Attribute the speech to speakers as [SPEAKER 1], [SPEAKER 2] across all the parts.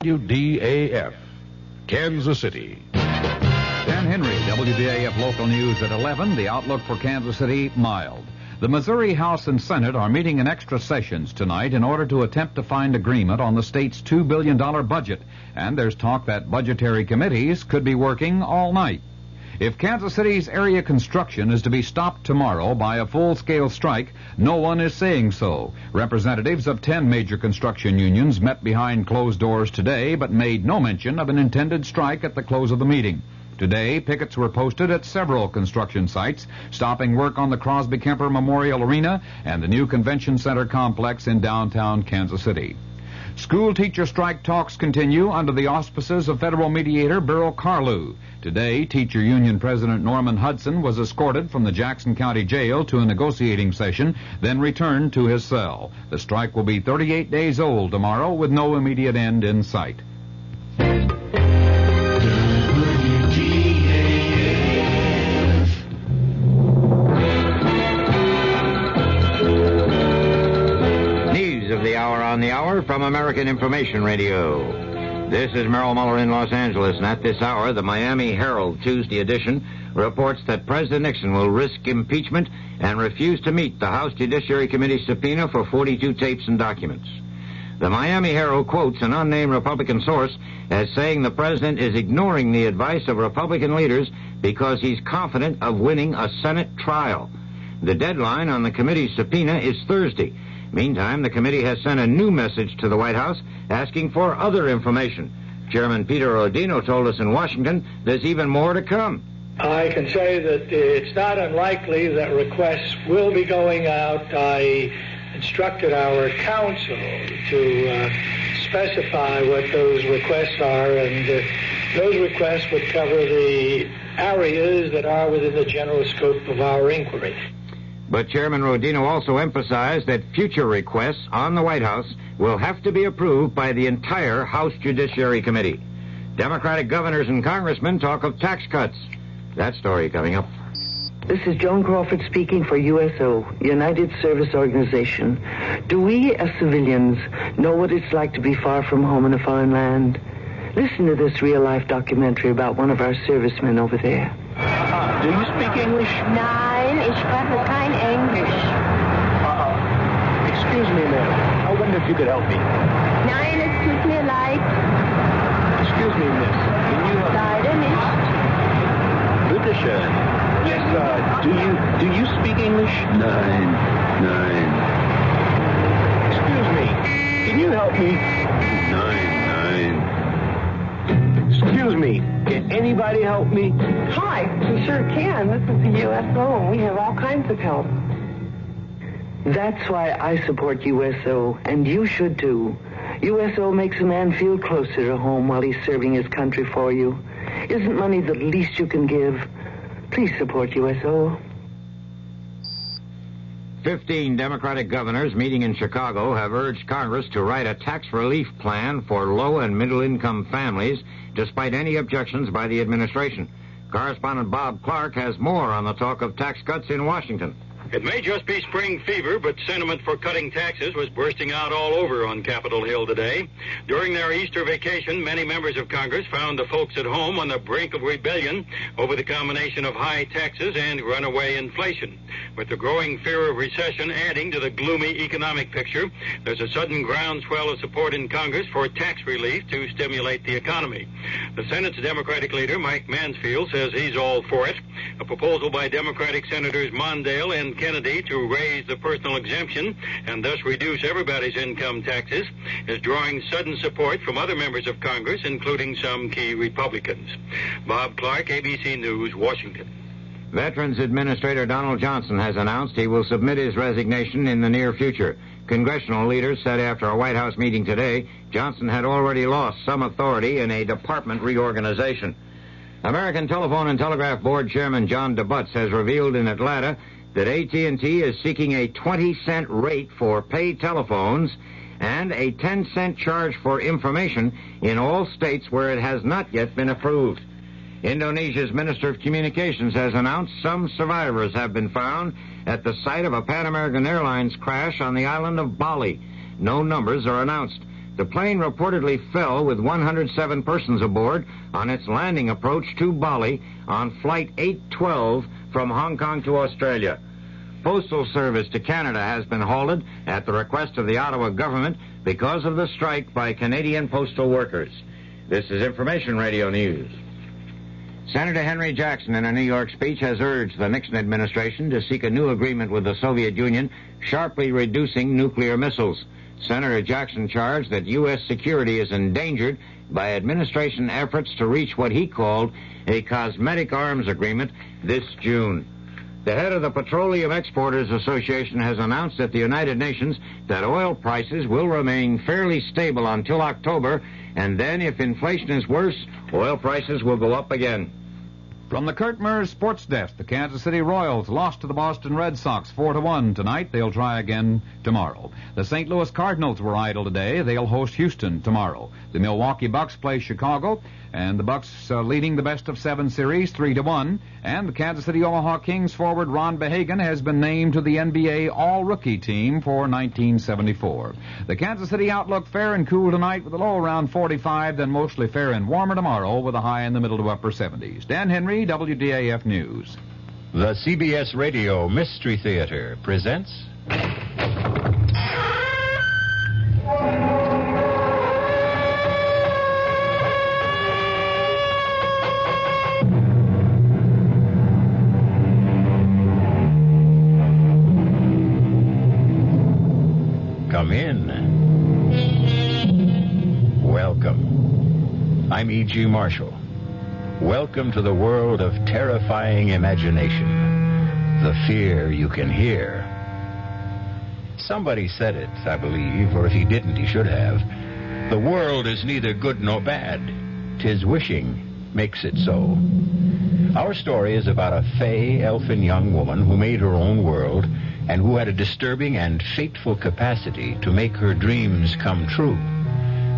[SPEAKER 1] WDAF, Kansas City.
[SPEAKER 2] Dan Henry, WDAF Local News at 11. The outlook for Kansas City, mild. The Missouri House and Senate are meeting in extra sessions tonight in order to attempt to find agreement on the state's $2 billion budget. And there's talk that budgetary committees could be working all night. If Kansas City's area construction is to be stopped tomorrow by a full-scale strike, no one is saying so. Representatives of 10 major construction unions met behind closed doors today, but made no mention of an intended strike at the close of the meeting. Today, pickets were posted at several construction sites, stopping work on the Crosby-Kemper Memorial Arena and the new Convention Center complex in downtown Kansas City. School teacher strike talks continue under the auspices of federal mediator Beryl Carlew. Today, teacher union president Norman Hudson was escorted from the Jackson County Jail to a negotiating session, then returned to his cell. The strike will be 38 days old tomorrow with no immediate end in sight.
[SPEAKER 3] On the hour from American Information Radio. This is Merrill Muller in Los Angeles, and at this hour, the Miami Herald Tuesday edition reports that President Nixon will risk impeachment and refuse to meet the House Judiciary Committee subpoena for 42 tapes and documents. The Miami Herald quotes an unnamed Republican source as saying the president is ignoring the advice of Republican leaders because he's confident of winning a Senate trial. The deadline on the committee's subpoena is Thursday. Meantime, the committee has sent a new message to the White House asking for other information. Chairman Peter Rodino told us in Washington there's even more to come.
[SPEAKER 4] I can say that it's not unlikely that requests will be going out. I instructed our counsel to specify what those requests are, and those requests would cover the areas that are within the general scope of our inquiry.
[SPEAKER 3] But Chairman Rodino also emphasized that future requests on the White House will have to be approved by the entire House Judiciary Committee. Democratic governors and congressmen talk of tax cuts. That story coming up.
[SPEAKER 5] This is Joan Crawford speaking for USO, United Service Organization. Do we, as civilians, know what it's like to be far from home in a foreign land? Listen to this real-life documentary about one of our servicemen over there.
[SPEAKER 6] Do you speak English?
[SPEAKER 7] Nein, ich spreche kein Englisch.
[SPEAKER 6] Excuse me, ma'am. I wonder if you could help me.
[SPEAKER 7] Nein, es tut mir leid.
[SPEAKER 6] Excuse me, miss. Can you help me?
[SPEAKER 7] Leider nicht.
[SPEAKER 6] Bitte schön. Yes, do you speak English?
[SPEAKER 8] Nein.
[SPEAKER 6] Excuse me. Can you help me?
[SPEAKER 8] Nein.
[SPEAKER 6] Excuse me. Can anybody help me?
[SPEAKER 5] Hi, we sure can. This is the USO, and we have all kinds of help. That's why I support USO, and you should too. USO makes a man feel closer to home while he's serving his country for you. Isn't money the least you can give? Please support USO.
[SPEAKER 3] 15 Democratic governors meeting in Chicago have urged Congress to write a tax relief plan for low and middle-income families, despite any objections by the administration. Correspondent Bob Clark has more on the talk of tax cuts in Washington.
[SPEAKER 9] It may just be spring fever, but sentiment for cutting taxes was bursting out all over on Capitol Hill today. During their Easter vacation, many members of Congress found the folks at home on the brink of rebellion over the combination of high taxes and runaway inflation. With the growing fear of recession adding to the gloomy economic picture, there's a sudden groundswell of support in Congress for tax relief to stimulate the economy. The Senate's Democratic leader, Mike Mansfield, says he's all for it. A proposal by Democratic Senators Mondale and Kennedy to raise the personal exemption and thus reduce everybody's income taxes is drawing sudden support from other members of Congress, including some key Republicans. Bob Clark, ABC News, Washington.
[SPEAKER 3] Veterans Administrator Donald Johnson has announced he will submit his resignation in the near future. Congressional leaders said after a White House meeting today, Johnson had already lost some authority in a department reorganization. American Telephone and Telegraph Board Chairman John DeButz has revealed in Atlanta that AT&T is seeking a 20-cent rate for paid telephones and a 10-cent charge for information in all states where it has not yet been approved. Indonesia's Minister of Communications has announced some survivors have been found at the site of a Pan American Airlines crash on the island of Bali. No numbers are announced. The plane reportedly fell with 107 persons aboard on its landing approach to Bali on Flight 812 from Hong Kong to Australia. Postal service to Canada has been halted at the request of the Ottawa government because of the strike by Canadian postal workers. This is Information Radio News. Senator Henry Jackson, in a New York speech, has urged the Nixon administration to seek a new agreement with the Soviet Union, sharply reducing nuclear missiles. Senator Jackson charged that U.S. security is endangered by administration efforts to reach what he called a cosmetic arms agreement this June. The head of the Petroleum Exporters Association has announced at the United Nations that oil prices will remain fairly stable until October, and then if inflation is worse, oil prices will go up again.
[SPEAKER 2] From the Kurt Murs Sports Desk, the Kansas City Royals lost to the Boston Red Sox 4-1 tonight. They'll try again tomorrow. The St. Louis Cardinals were idle today. They'll host Houston tomorrow. The Milwaukee Bucks play Chicago, and the Bucks leading the best-of-7 series 3-1. And the Kansas City Omaha Kings forward Ron Behagen has been named to the NBA All-Rookie team for 1974. The Kansas City outlook: fair and cool tonight with a low around 45, then mostly fair and warmer tomorrow with a high in the middle to upper 70s. Dan Henry, WDAF News.
[SPEAKER 1] The CBS Radio Mystery Theater presents... Come in. Welcome. I'm E.G. Marshall. Welcome to the world of terrifying imagination. The fear you can hear. Somebody said it, I believe, or if he didn't, he should have. The world is neither good nor bad. 'Tis wishing makes it so. Our story is about a fey, elfin young woman who made her own world and who had a disturbing and fateful capacity to make her dreams come true.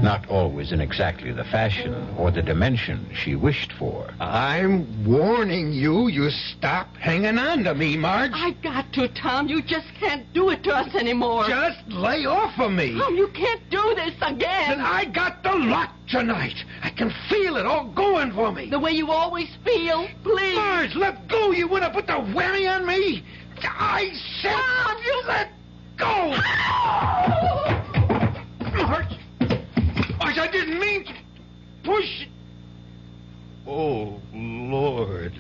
[SPEAKER 1] Not always in exactly the fashion or the dimension she wished for.
[SPEAKER 8] I'm warning you, stop hanging on to me, Marge.
[SPEAKER 10] I got to, Tom. You just can't do it to us anymore.
[SPEAKER 8] Just lay off of me.
[SPEAKER 10] Tom, you can't do this again.
[SPEAKER 8] And I got the lot tonight. I can feel it all going for me.
[SPEAKER 10] The way you always feel. Please.
[SPEAKER 8] Marge, let go. You want to put the whammy on me? I said...
[SPEAKER 10] Tom, you...
[SPEAKER 8] Let go. Marge, I didn't mean to push. Oh, Lord.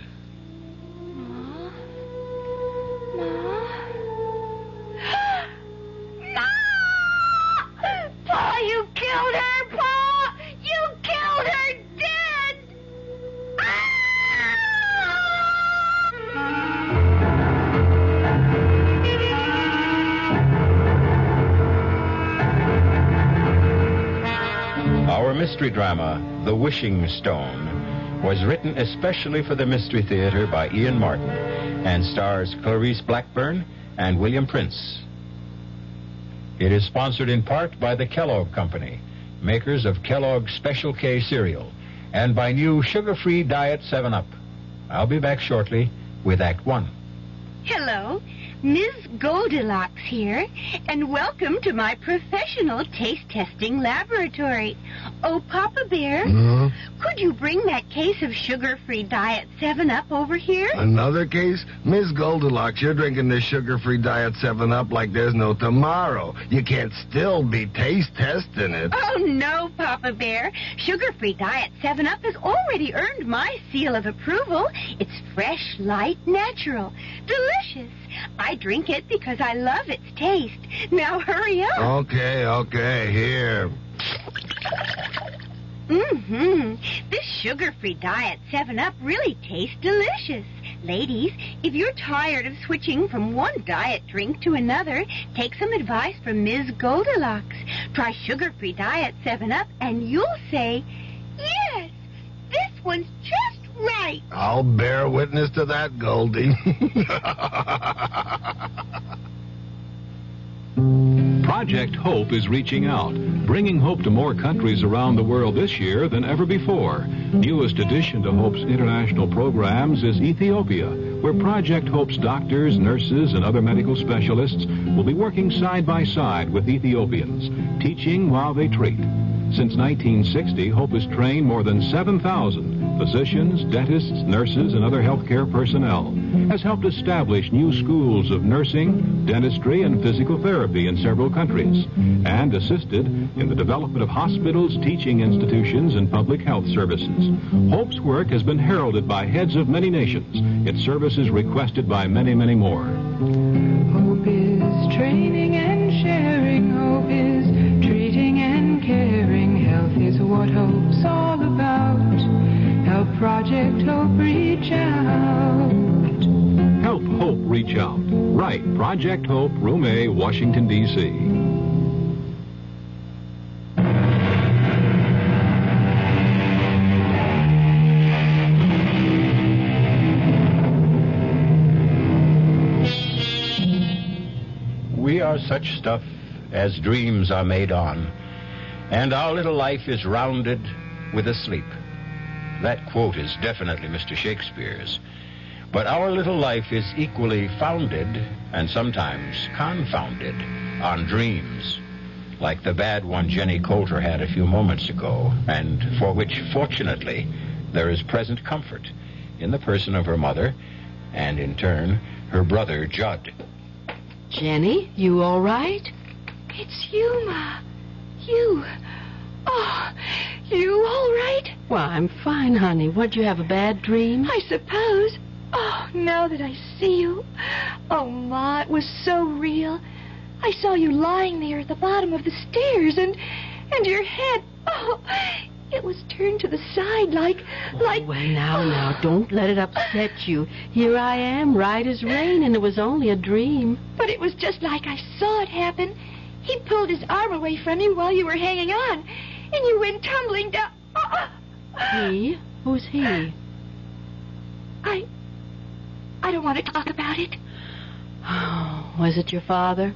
[SPEAKER 7] Ma! Pa, you killed her, Pa! You killed her dead!
[SPEAKER 1] Our mystery drama, The Wishing Stone, was written especially for the Mystery Theater by Ian Martin and stars Clarice Blackburn and William Prince. It is sponsored in part by the Kellogg Company, makers of Kellogg's Special K cereal, and by new sugar-free Diet 7-Up. I'll be back shortly with Act 1.
[SPEAKER 7] Hello, Ms. Goldilocks here, and welcome to my professional taste testing laboratory. Oh, Papa Bear, could you bring that case of sugar-free Diet 7-Up over here?
[SPEAKER 8] Another case? Miss Goldilocks, you're drinking this sugar-free Diet 7-Up like there's no tomorrow. You can't still be taste testing it.
[SPEAKER 7] Oh, no, Papa Bear. Sugar-free Diet 7-Up has already earned my seal of approval. It's fresh, light, natural, delicious. I drink it because I love its taste. Now hurry up.
[SPEAKER 8] Okay, here.
[SPEAKER 7] This sugar-free Diet 7-Up really tastes delicious. Ladies, if you're tired of switching from one diet drink to another, take some advice from Ms. Goldilocks. Try sugar-free Diet 7-Up and you'll say, yes, this one's just right.
[SPEAKER 8] I'll bear witness to that, Goldie.
[SPEAKER 11] Project Hope is reaching out, bringing hope to more countries around the world this year than ever before. Newest addition to Hope's international programs is Ethiopia, where Project Hope's doctors, nurses, and other medical specialists will be working side by side with Ethiopians, teaching while they treat. Since 1960, Hope has trained more than 7,000 physicians, dentists, nurses, and other healthcare personnel, has helped establish new schools of nursing, dentistry, and physical therapy in several countries, and assisted in the development of hospitals, teaching institutions, and public health services. Hope's work has been heralded by heads of many nations, its services requested by many, many more.
[SPEAKER 12] Hope is training and sharing. Hope is treating and caring. Health is what Hope's all about. Help Project Hope reach out.
[SPEAKER 11] Help Hope reach out. Right, Project Hope, Room A, Washington, D.C.
[SPEAKER 1] We are such stuff as dreams are made on, and our little life is rounded with a sleep. That quote is definitely Mr. Shakespeare's. But our little life is equally founded, and sometimes confounded, on dreams, like the bad one Jenny Coulter had a few moments ago, and for which, fortunately, there is present comfort in the person of her mother, and in turn, her brother, Judd.
[SPEAKER 10] Jenny, you all right?
[SPEAKER 7] It's you, Ma. You. Oh, you all right?
[SPEAKER 10] Well, I'm fine, honey. What'd you have, a bad dream?
[SPEAKER 7] I suppose. Oh, now that I see you. Oh, Ma, it was so real. I saw you lying there at the bottom of the stairs, and your head, oh, it was turned to the side like...
[SPEAKER 10] Well, now, don't let it upset you. Here I am, right as rain, and it was only a dream.
[SPEAKER 7] But it was just like I saw it happen. He pulled his arm away from you while you were hanging on, and you went tumbling down.
[SPEAKER 10] He? Who's he?
[SPEAKER 7] I don't want to talk about it.
[SPEAKER 10] Oh, was it your father?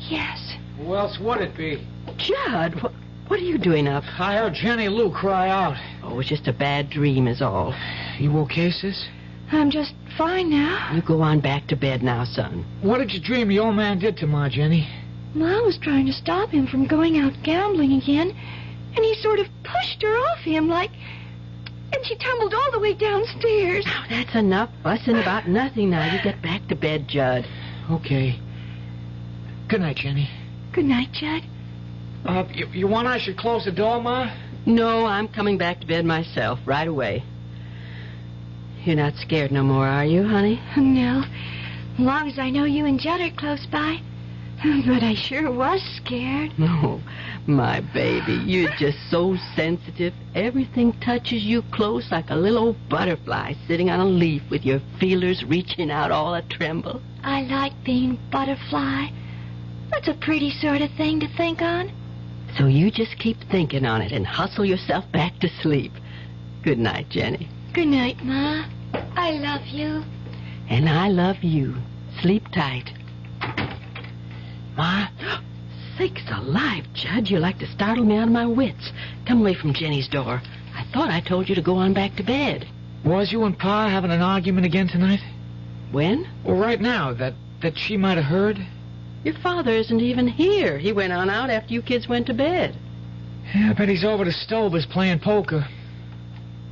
[SPEAKER 7] Yes.
[SPEAKER 13] Who else would it be?
[SPEAKER 10] Judd, what are you doing up?
[SPEAKER 13] I heard Jenny Lou cry out.
[SPEAKER 10] Oh, it was just a bad dream is all.
[SPEAKER 13] You okay, sis?
[SPEAKER 7] I'm just fine now.
[SPEAKER 10] You go on back to bed now, son.
[SPEAKER 13] What did you dream the old man did to Ma, Jenny?
[SPEAKER 7] Ma was trying to stop him from going out gambling again, and he sort of pushed her off him and she tumbled all the way downstairs.
[SPEAKER 10] Now, that's enough fussing about nothing now. You get back to bed, Judd.
[SPEAKER 13] Okay. Good night, Jenny.
[SPEAKER 7] Good night, Judd.
[SPEAKER 13] You want I should close the door, Ma?
[SPEAKER 10] No, I'm coming back to bed myself right away. You're not scared no more, are you, honey?
[SPEAKER 7] No. As long as I know you and Judd are close by. But I sure was scared.
[SPEAKER 10] Oh, my baby, you're just so sensitive. Everything touches you close like a little old butterfly sitting on a leaf with your feelers reaching out all a-tremble.
[SPEAKER 7] I like being butterfly. That's a pretty sort of thing to think on.
[SPEAKER 10] So you just keep thinking on it and hustle yourself back to sleep. Good night, Jenny.
[SPEAKER 7] Good night, Ma. I love you.
[SPEAKER 10] And I love you. Sleep tight.
[SPEAKER 13] Ma?
[SPEAKER 10] Sakes alive, Judd. You like to startle me out of my wits. Come away from Jenny's door. I thought I told you to go on back to bed.
[SPEAKER 13] Was you and Pa having an argument again tonight?
[SPEAKER 10] When?
[SPEAKER 13] Well, right now, that she might have heard.
[SPEAKER 10] Your father isn't even here. He went on out after you kids went to bed.
[SPEAKER 13] Yeah, I bet he's over to Stover's playing poker.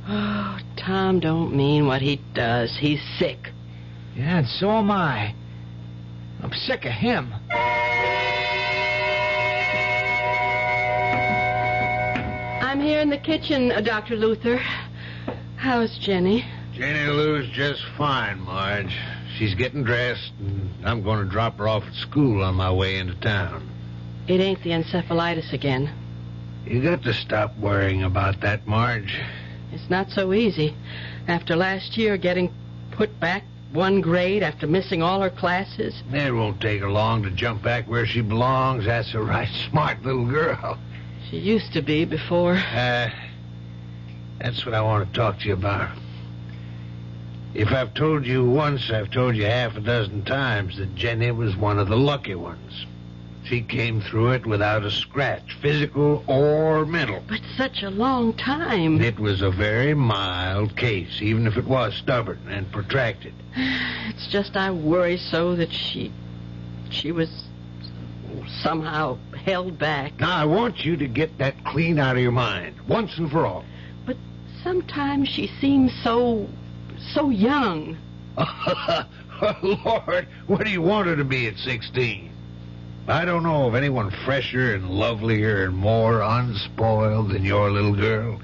[SPEAKER 10] Oh, Tom don't mean what he does. He's sick.
[SPEAKER 13] Yeah, and so am I. I'm sick of him.
[SPEAKER 10] I'm here in the kitchen, Dr. Luther. How's Jenny?
[SPEAKER 14] Jenny Lou's just fine, Marge. She's getting dressed, and I'm going to drop her off at school on my way into town.
[SPEAKER 10] It ain't the encephalitis again.
[SPEAKER 14] You got to stop worrying about that, Marge.
[SPEAKER 10] It's not so easy. After last year getting put back one grade after missing all her classes.
[SPEAKER 14] It won't take her long to jump back where she belongs. That's a right smart little girl.
[SPEAKER 10] She used to be before.
[SPEAKER 14] That's what I want to talk to you about. If I've told you once, I've told you half a dozen times that Jenny was one of the lucky ones. She came through it without a scratch, physical or mental.
[SPEAKER 10] But such a long time.
[SPEAKER 14] It was a very mild case, even if it was stubborn and protracted.
[SPEAKER 10] It's just I worry so that she was somehow held back.
[SPEAKER 14] Now, I want you to get that clean out of your mind, once and for all.
[SPEAKER 10] But sometimes she seems so young.
[SPEAKER 14] Lord, what do you want her to be at 16? I don't know of anyone fresher and lovelier and more unspoiled than your little girl.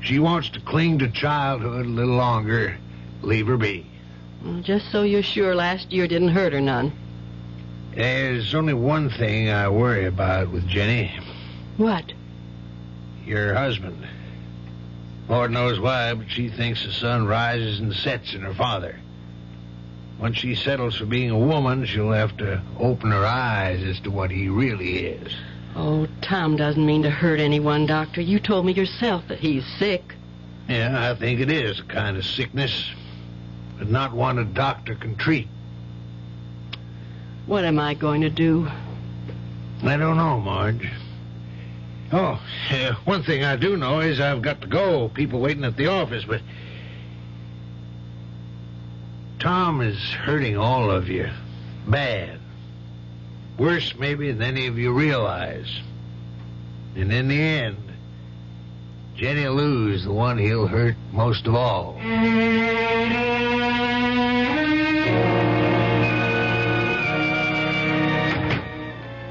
[SPEAKER 14] She wants to cling to childhood a little longer. Leave her be.
[SPEAKER 10] Well, just so you're sure last year didn't hurt her none.
[SPEAKER 14] There's only one thing I worry about with Jenny.
[SPEAKER 10] What?
[SPEAKER 14] Your husband. Lord knows why, but she thinks the sun rises and sets in her father. When she settles for being a woman, she'll have to open her eyes as to what he really is.
[SPEAKER 10] Oh, Tom doesn't mean to hurt anyone, Doctor. You told me yourself that he's sick.
[SPEAKER 14] Yeah, I think it is a kind of sickness, but not one a doctor can treat.
[SPEAKER 10] What am I going to do?
[SPEAKER 14] I don't know, Marge. Oh, one thing I do know is I've got to go. People waiting at the office, but Tom is hurting all of you. Bad. Worse, maybe, than any of you realize. And in the end, Jenny Lou's the one he'll hurt most of all.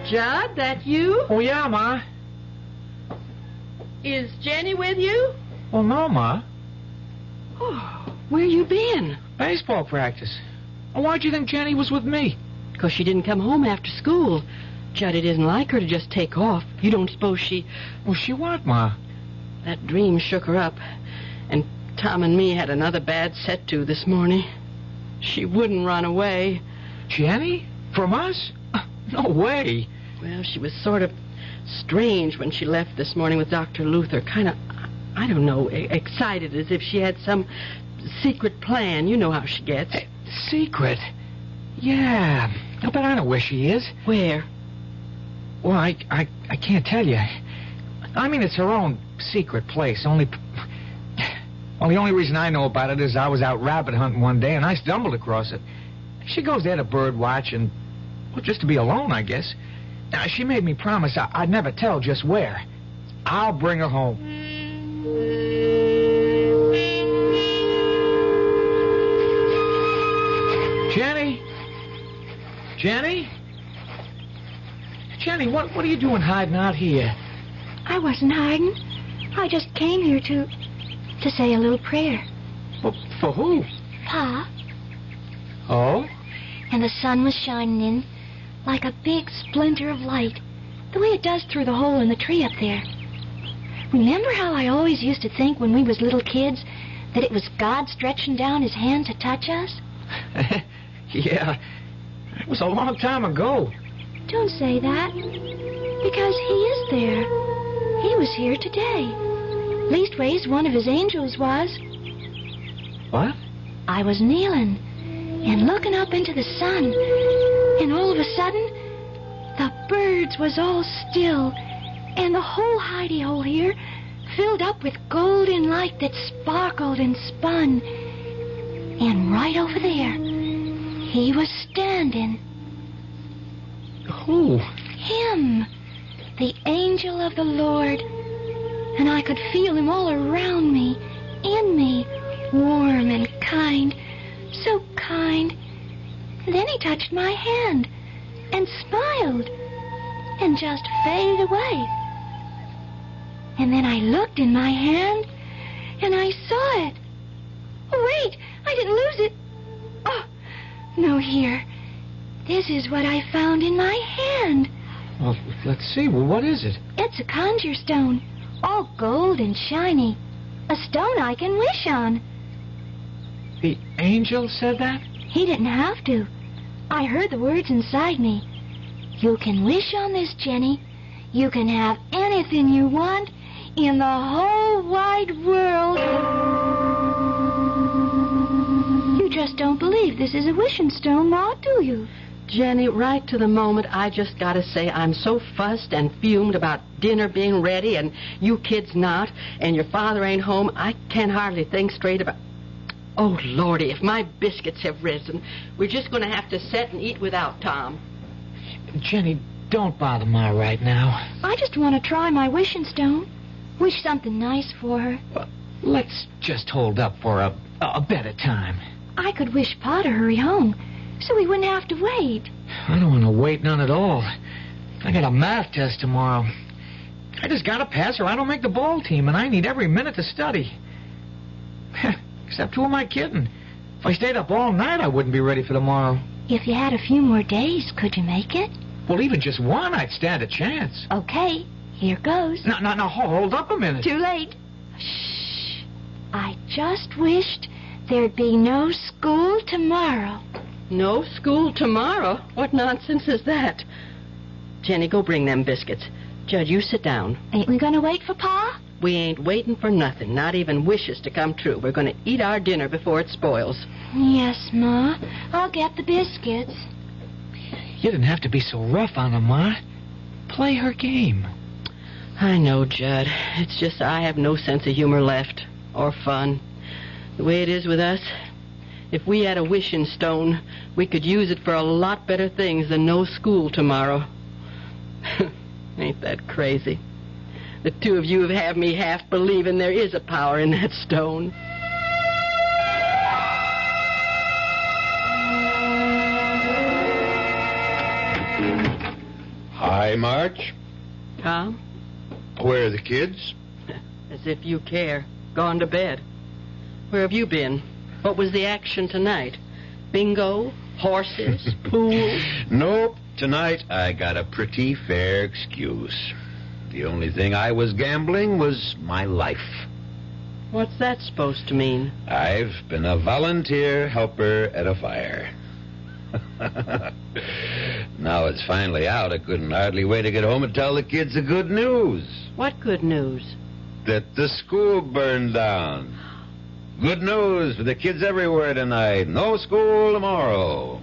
[SPEAKER 10] Judd, that you?
[SPEAKER 13] Oh, yeah, Ma.
[SPEAKER 10] Is Jenny with you?
[SPEAKER 13] Well, no, Ma.
[SPEAKER 10] Oh, where you been?
[SPEAKER 13] Baseball practice. Well, why'd you think Jenny was with me?
[SPEAKER 10] 'Cause she didn't come home after school. Judd, it isn't like her to just take off. You don't suppose she...
[SPEAKER 13] Well, she what, Ma?
[SPEAKER 10] That dream shook her up. And Tom and me had another bad set to this morning. She wouldn't run away.
[SPEAKER 13] Jenny? From us? No way.
[SPEAKER 10] Well, she was sort of strange when she left this morning with Dr. Luther. Kind of, I don't know, excited as if she had some secret plan. You know how she gets.
[SPEAKER 13] Secret? Yeah. But I know where she is.
[SPEAKER 10] Where?
[SPEAKER 13] Well, I can't tell you. I mean, it's her own secret place. Well, the only reason I know about it is I was out rabbit hunting one day and I stumbled across it. She goes there to bird watch and, well, just to be alone, I guess. Now, she made me promise I'd never tell just where. I'll bring her home. Jenny? Jenny? Jenny, what are you doing hiding out here?
[SPEAKER 15] I wasn't hiding. I just came here to say a little prayer.
[SPEAKER 13] Well, for who?
[SPEAKER 15] Pa.
[SPEAKER 13] Oh?
[SPEAKER 15] And the sun was shining in like a big splinter of light, the way it does through the hole in the tree up there. Remember how I always used to think when we was little kids that it was God stretching down his hand to touch us?
[SPEAKER 13] Yeah, it was a long time ago.
[SPEAKER 15] Don't say that, because he is there. He was here today. Leastways, one of his angels was.
[SPEAKER 13] What?
[SPEAKER 15] I was kneeling and looking up into the sun, and all of a sudden, the birds was all still, and the whole hidey-hole here filled up with golden light that sparkled and spun. And right over there, he was standing.
[SPEAKER 13] Who?
[SPEAKER 15] Him, the angel of the Lord. And I could feel him all around me, in me, warm and kind, so kind. And then he touched my hand and smiled and just faded away. And then I looked in my hand and I saw it. Oh, wait, I didn't lose it. Oh, no, here. This is what I found in my hand.
[SPEAKER 13] Well, let's see. Well, what is it?
[SPEAKER 15] It's a conjure stone, all gold and shiny. A stone I can wish on.
[SPEAKER 13] The angel said that?
[SPEAKER 15] He didn't have to. I heard the words inside me. You can wish on this, Jenny. You can have anything you want in the whole wide world. You just don't believe this is a wishing stone, Ma, do you?
[SPEAKER 10] Jenny, right to the moment, I just gotta say I'm so fussed and fumed about dinner being ready and you kids not, and your father ain't home, I can't hardly think straight about... Oh, Lordy, if my biscuits have risen, we're just gonna have to sit and eat without Tom.
[SPEAKER 13] Jenny, don't bother Ma right now.
[SPEAKER 15] I just want to try my wishing stone. Wish something nice for her.
[SPEAKER 13] Well, let's just hold up for a better time.
[SPEAKER 15] I could wish Pa to hurry home, so we wouldn't have to wait.
[SPEAKER 13] I don't want to wait none at all. I got a math test tomorrow. I just gotta pass or I don't make the ball team, and I need every minute to study. Except who am I kidding? If I stayed up all night, I wouldn't be ready for tomorrow.
[SPEAKER 15] If you had a few more days, could you make it?
[SPEAKER 13] Well, even just one, I'd stand a chance.
[SPEAKER 15] Okay, here goes.
[SPEAKER 13] No, hold up a minute.
[SPEAKER 15] Too late. Shh. I just wished there'd be no school tomorrow.
[SPEAKER 10] No school tomorrow? What nonsense is that? Jenny, go bring them biscuits. Judd, you sit down.
[SPEAKER 15] Ain't we gonna wait for Pa?
[SPEAKER 10] We ain't waiting for nothing, not even wishes to come true. We're gonna eat our dinner before it spoils.
[SPEAKER 15] Yes, Ma. I'll get the biscuits.
[SPEAKER 13] You didn't have to be so rough on her, Ma. Play her game.
[SPEAKER 10] I know, Judd. It's just I have no sense of humor left. Or fun. The way it is with us, if we had a wishing stone, we could use it for a lot better things than no school tomorrow. Ain't that crazy? The two of you have had me half believing there is a power in that stone.
[SPEAKER 16] Hi, March.
[SPEAKER 10] Tom?
[SPEAKER 16] Where are the kids?
[SPEAKER 10] As if you care. Gone to bed. Where have you been? What was the action tonight? Bingo? Horses? Pool?
[SPEAKER 16] Nope. Tonight I got a pretty fair excuse. The only thing I was gambling was my life.
[SPEAKER 10] What's that supposed to mean?
[SPEAKER 16] I've been a volunteer helper at a fire. Now it's finally out. I couldn't hardly wait to get home and tell the kids the good news.
[SPEAKER 10] What good news?
[SPEAKER 16] That the school burned down. Good news for the kids everywhere tonight. No school tomorrow.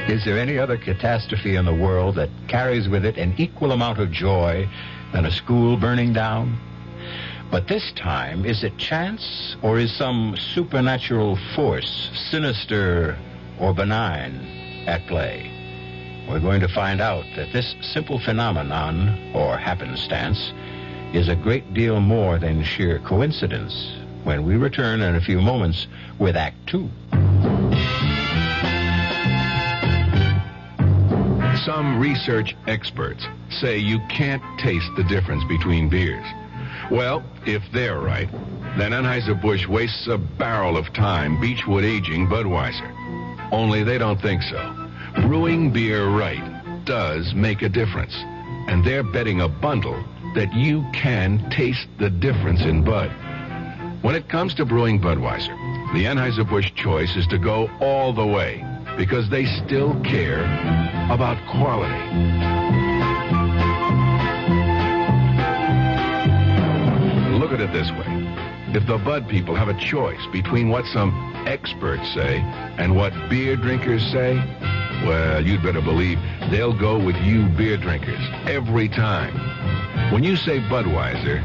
[SPEAKER 1] Is there any other catastrophe in the world that carries with it an equal amount of joy than a school burning down? But this time, is it chance or is some supernatural force, sinister or benign, at play? We're going to find out that this simple phenomenon, or happenstance, is a great deal more than sheer coincidence when we return in a few moments with Act 2.
[SPEAKER 11] Some research experts say you can't taste the difference between beers. Well, if they're right, then Anheuser-Busch wastes a barrel of time Beechwood aging Budweiser. Only they don't think so. Brewing beer right does make a difference. And they're betting a bundle that you can taste the difference in Bud. When it comes to brewing Budweiser, the Anheuser-Busch choice is to go all the way because they still care about quality. Look at it this way. If the Bud people have a choice between what some experts say and what beer drinkers say, well, you'd better believe they'll go with you beer drinkers every time. When you say Budweiser,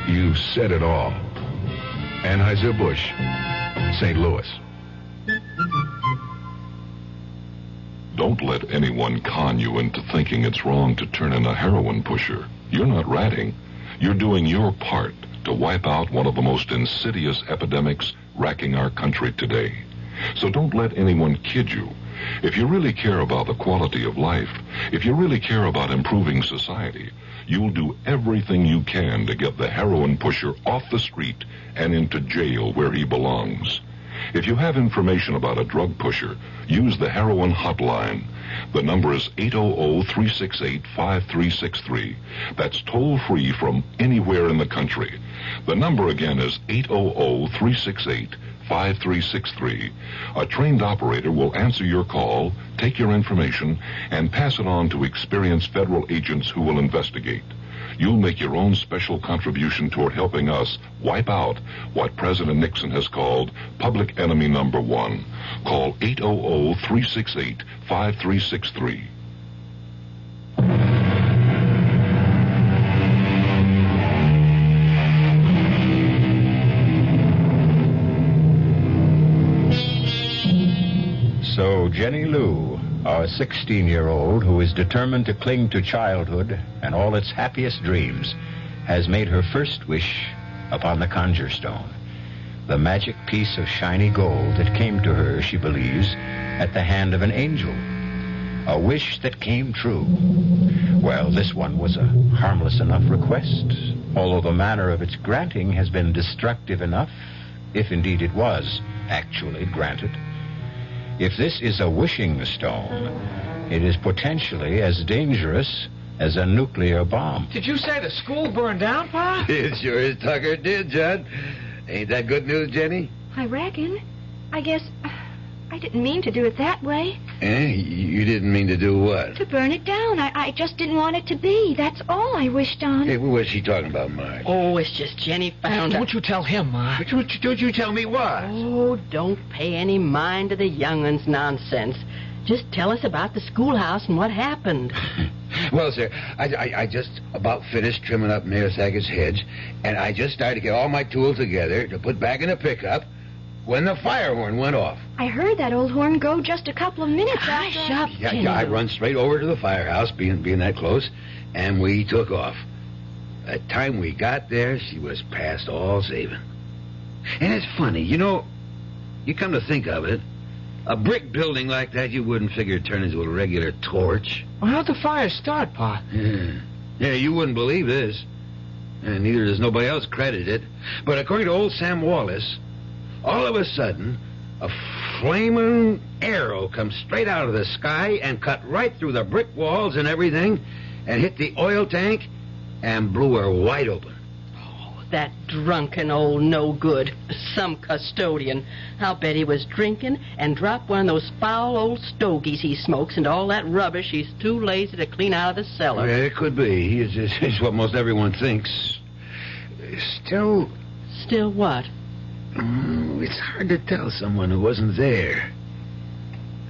[SPEAKER 11] you've said it all. Anheuser-Busch, St. Louis.
[SPEAKER 17] Don't let anyone con you into thinking it's wrong to turn in a heroin pusher. You're not ratting. You're doing your part to wipe out one of the most insidious epidemics racking our country today. So don't let anyone kid you. If you really care about the quality of life, if you really care about improving society, you'll do everything you can to get the heroin pusher off the street and into jail where he belongs. If you have information about a drug pusher, use the heroin hotline. The number is 800-368-5363. That's toll-free from anywhere in the country. The number again is 800-368-5363. 5363. A trained operator will answer your call, take your information, and pass it on to experienced federal agents who will investigate. You'll make your own special contribution toward helping us wipe out what President Nixon has called public enemy number one. Call 800-368-5363.
[SPEAKER 1] So Jenny Lou, our 16-year-old who is determined to cling to childhood and all its happiest dreams, has made her first wish upon the conjure stone, the magic piece of shiny gold that came to her, she believes, at the hand of an angel. A wish that came true. Well, this one was a harmless enough request, although the manner of its granting has been destructive enough, if indeed it was actually granted. If this is a wishing stone, it is potentially as dangerous as a nuclear bomb.
[SPEAKER 13] Did you say the school burned down, Pa?
[SPEAKER 16] It sure as Tucker did, Judd. Ain't that good news, Jenny?
[SPEAKER 15] I reckon. I guess I didn't mean to do it that way.
[SPEAKER 16] You didn't mean to do what?
[SPEAKER 15] To burn it down. I just didn't want it to be. That's all I wished on.
[SPEAKER 16] Hey, what was she talking about, Marge?
[SPEAKER 10] Oh, it's just Jenny found
[SPEAKER 13] Don't you tell him, Ma.
[SPEAKER 16] Don't you tell me what?
[SPEAKER 10] Oh, don't pay any mind to the young'un's nonsense. Just tell us about the schoolhouse and what happened.
[SPEAKER 16] Well, sir, I just about finished trimming up Mayor Sackett's hedge, and I just started to get all my tools together to put back in the pickup when the fire horn went off.
[SPEAKER 15] I heard that old horn go just a couple of minutes after.
[SPEAKER 10] Hush up, Jenny.
[SPEAKER 16] Yeah, I run straight over to the firehouse, being that close, and we took off. By the time we got there, she was past all saving. And it's funny, you come to think of it, a brick building like that you wouldn't figure it'd turn into a regular torch.
[SPEAKER 13] Well, how'd the fire start, Pa?
[SPEAKER 16] Yeah, you wouldn't believe this. And neither does nobody else credit it. But according to old Sam Wallace, all of a sudden, a flaming arrow comes straight out of the sky and cut right through the brick walls and everything and hit the oil tank and blew her wide open.
[SPEAKER 10] Oh, that drunken old no-good. Some custodian. I'll bet he was drinking and dropped one of those foul old stogies he smokes into all that rubbish he's too lazy to clean out of the cellar.
[SPEAKER 16] Yeah, it could be. It's what most everyone thinks. Still
[SPEAKER 10] what?
[SPEAKER 16] It's hard to tell someone who wasn't there.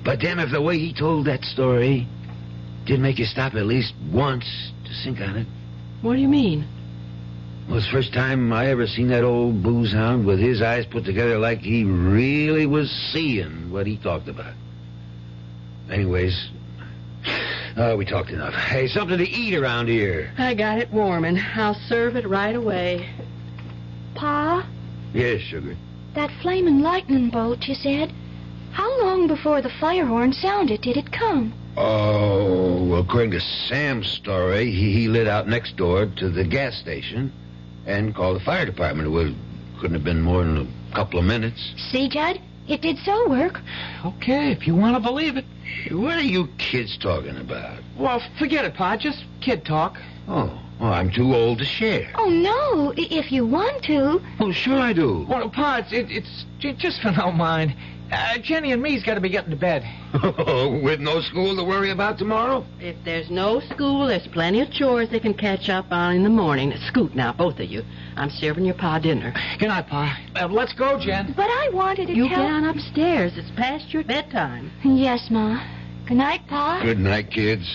[SPEAKER 16] But damn if the way he told that story did make you stop at least once to think on it.
[SPEAKER 10] What do you mean?
[SPEAKER 16] Well, it's the first time I ever seen that old booze hound with his eyes put together like he really was seeing what he talked about. Anyways, we talked enough. Hey, something to eat around here.
[SPEAKER 10] I got it warming. I'll serve it right away.
[SPEAKER 15] Pa?
[SPEAKER 16] Yes, sugar.
[SPEAKER 15] That flaming lightning bolt, you said. How long before the fire horn sounded did it come?
[SPEAKER 16] Oh, well, according to Sam's story, he lit out next door to the gas station and called the fire department. Well, couldn't have been more than a couple of minutes.
[SPEAKER 15] See, Judd? It did so work.
[SPEAKER 13] Okay, if you want to believe it.
[SPEAKER 16] What are you kids talking about?
[SPEAKER 13] Well, forget it, Pa. Just kid talk.
[SPEAKER 16] Oh, I'm too old to share.
[SPEAKER 15] Oh, no. If you want to.
[SPEAKER 16] Oh, sure I do.
[SPEAKER 13] Well, Pa, it's just for no mind. Jenny and me's got to be getting to bed.
[SPEAKER 16] With no school to worry about tomorrow?
[SPEAKER 10] If there's no school, there's plenty of chores they can catch up on in the morning. Scoot now, both of you. I'm serving your Pa dinner.
[SPEAKER 13] Good night, Pa. Let's go, Jen.
[SPEAKER 15] But I wanted to
[SPEAKER 10] You
[SPEAKER 15] tell...
[SPEAKER 10] get on upstairs. It's past your bedtime.
[SPEAKER 15] Yes, Ma. Good night, Pa.
[SPEAKER 16] Good night, kids.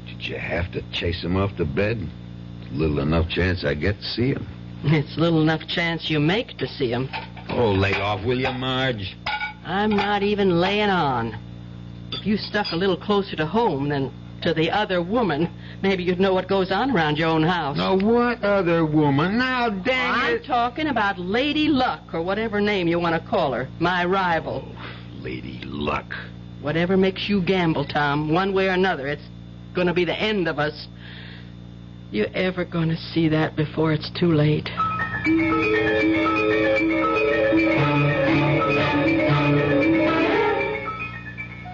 [SPEAKER 16] Did you have to chase him off to bed? Little enough chance I get to see him.
[SPEAKER 10] It's little enough chance you make to see him.
[SPEAKER 16] Oh, lay off, will you, Marge?
[SPEAKER 10] I'm not even laying on. If you stuck a little closer to home than to the other woman, maybe you'd know what goes on around your own house.
[SPEAKER 16] Now, what other woman? Now, dang
[SPEAKER 10] I'm
[SPEAKER 16] it.
[SPEAKER 10] talking about Lady Luck, or whatever name you want to call her. My rival.
[SPEAKER 16] Lady Luck.
[SPEAKER 10] Whatever makes you gamble, Tom, one way or another, it's going to be the end of us. You ever going to see that before it's too late?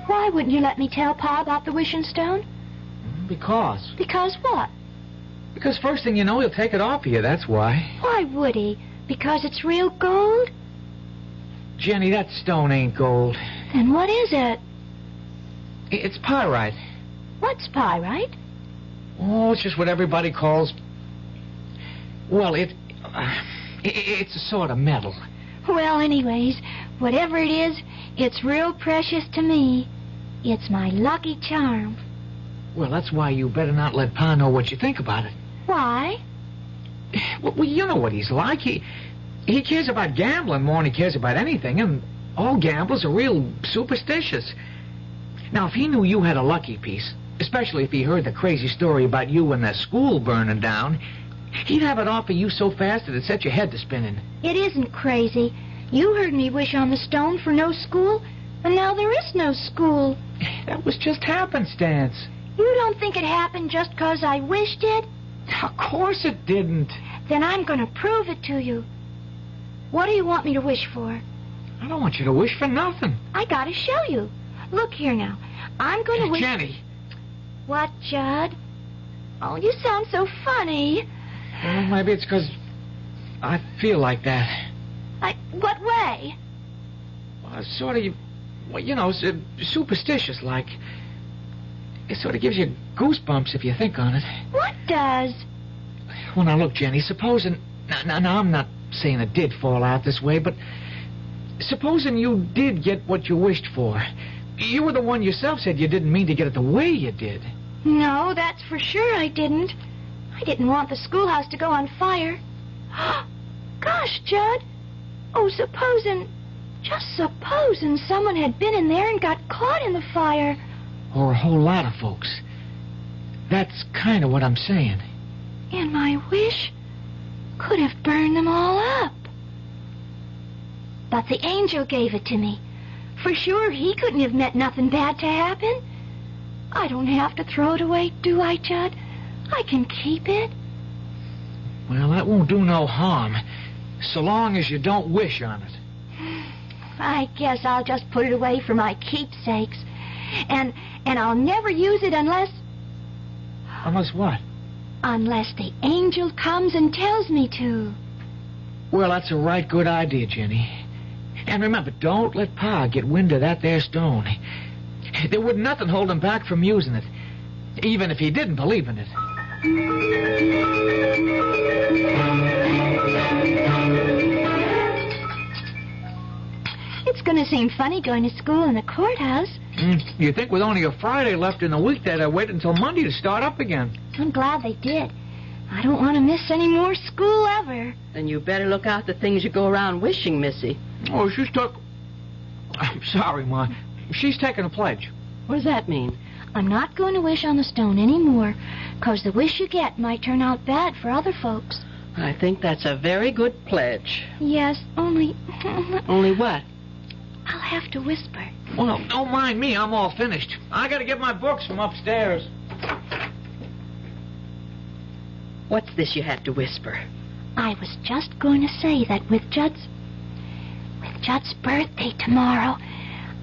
[SPEAKER 15] Why wouldn't you let me tell Pa about the wishing stone?
[SPEAKER 13] Because?
[SPEAKER 15] Because what?
[SPEAKER 13] Because first thing you know, he'll take it off of you, that's why.
[SPEAKER 15] Why would he? Because it's real gold?
[SPEAKER 13] Jenny, that stone ain't gold.
[SPEAKER 15] Then what is it?
[SPEAKER 13] It's pyrite.
[SPEAKER 15] What's pyrite?
[SPEAKER 13] Oh, it's just what everybody calls... Well, it's a sort of metal.
[SPEAKER 15] Well, anyways, whatever it is, it's real precious to me. It's my lucky charm.
[SPEAKER 13] Well, that's why you better not let Pa know what you think about it.
[SPEAKER 15] Why?
[SPEAKER 13] Well, you know what he's like. He cares about gambling more than he cares about anything, and all gamblers are real superstitious. Now, if he knew you had a lucky piece, especially if he heard the crazy story about you and the school burning down, he'd have it off of you so fast that it'd set your head to spinning.
[SPEAKER 15] It isn't crazy. You heard me wish on the stone for no school, and now there is no school.
[SPEAKER 13] That was just happenstance.
[SPEAKER 15] You don't think it happened just 'cause I wished it?
[SPEAKER 13] Of course it didn't.
[SPEAKER 15] Then I'm going to prove it to you. What do you want me to wish for?
[SPEAKER 13] I don't want you to wish for nothing.
[SPEAKER 15] I got to show you. Look here now. I'm going to wish...
[SPEAKER 13] Jenny.
[SPEAKER 15] What, Judd? Oh, you sound so funny.
[SPEAKER 13] Well, maybe it's 'cause I feel like that.
[SPEAKER 15] What way?
[SPEAKER 13] Well, sort of, well, you know, superstitious like. It sort of gives you goosebumps if you think on it.
[SPEAKER 15] What does?
[SPEAKER 13] Well, now, look, Jenny, supposing... Now, I'm not saying it did fall out this way, but supposing you did get what you wished for. You were the one yourself said you didn't mean to get it the way you did.
[SPEAKER 15] No, that's for sure I didn't. I didn't want the schoolhouse to go on fire. Gosh, Judd. Oh, just supposing someone had been in there and got caught in the fire.
[SPEAKER 13] Or a whole lot of folks. That's kind of what I'm saying.
[SPEAKER 15] And my wish could have burned them all up. But the angel gave it to me. For sure, he couldn't have meant nothing bad to happen. I don't have to throw it away, do I, Judd? I can keep it.
[SPEAKER 13] Well, that won't do no harm, so long as you don't wish on it.
[SPEAKER 15] I guess I'll just put it away for my keepsakes. And I'll never use it unless...
[SPEAKER 13] Unless what?
[SPEAKER 15] Unless the angel comes and tells me to.
[SPEAKER 13] Well, that's a right good idea, Jenny. And remember, don't let Pa get wind of that there stone. There would nothing hold him back from using it, even if he didn't believe in it.
[SPEAKER 15] It's going to seem funny going to school in the courthouse.
[SPEAKER 13] You think with only a Friday left in the week they'd wait until Monday to start up again?
[SPEAKER 15] I'm glad they did. I don't want to miss any more school ever.
[SPEAKER 10] Then you better look out the things you go around wishing, Missy.
[SPEAKER 13] Oh, she's took... I'm sorry, Ma. She's taking a pledge.
[SPEAKER 10] What does that mean?
[SPEAKER 15] I'm not going to wish on the stone anymore, 'cause the wish you get might turn out bad for other folks.
[SPEAKER 10] I think that's a very good pledge.
[SPEAKER 15] Yes, only...
[SPEAKER 10] Only what?
[SPEAKER 15] I'll have to whisper.
[SPEAKER 13] Well, don't mind me. I'm all finished. I got to get my books from upstairs.
[SPEAKER 10] What's this you have to whisper?
[SPEAKER 15] I was just going to say that with Judd's birthday tomorrow,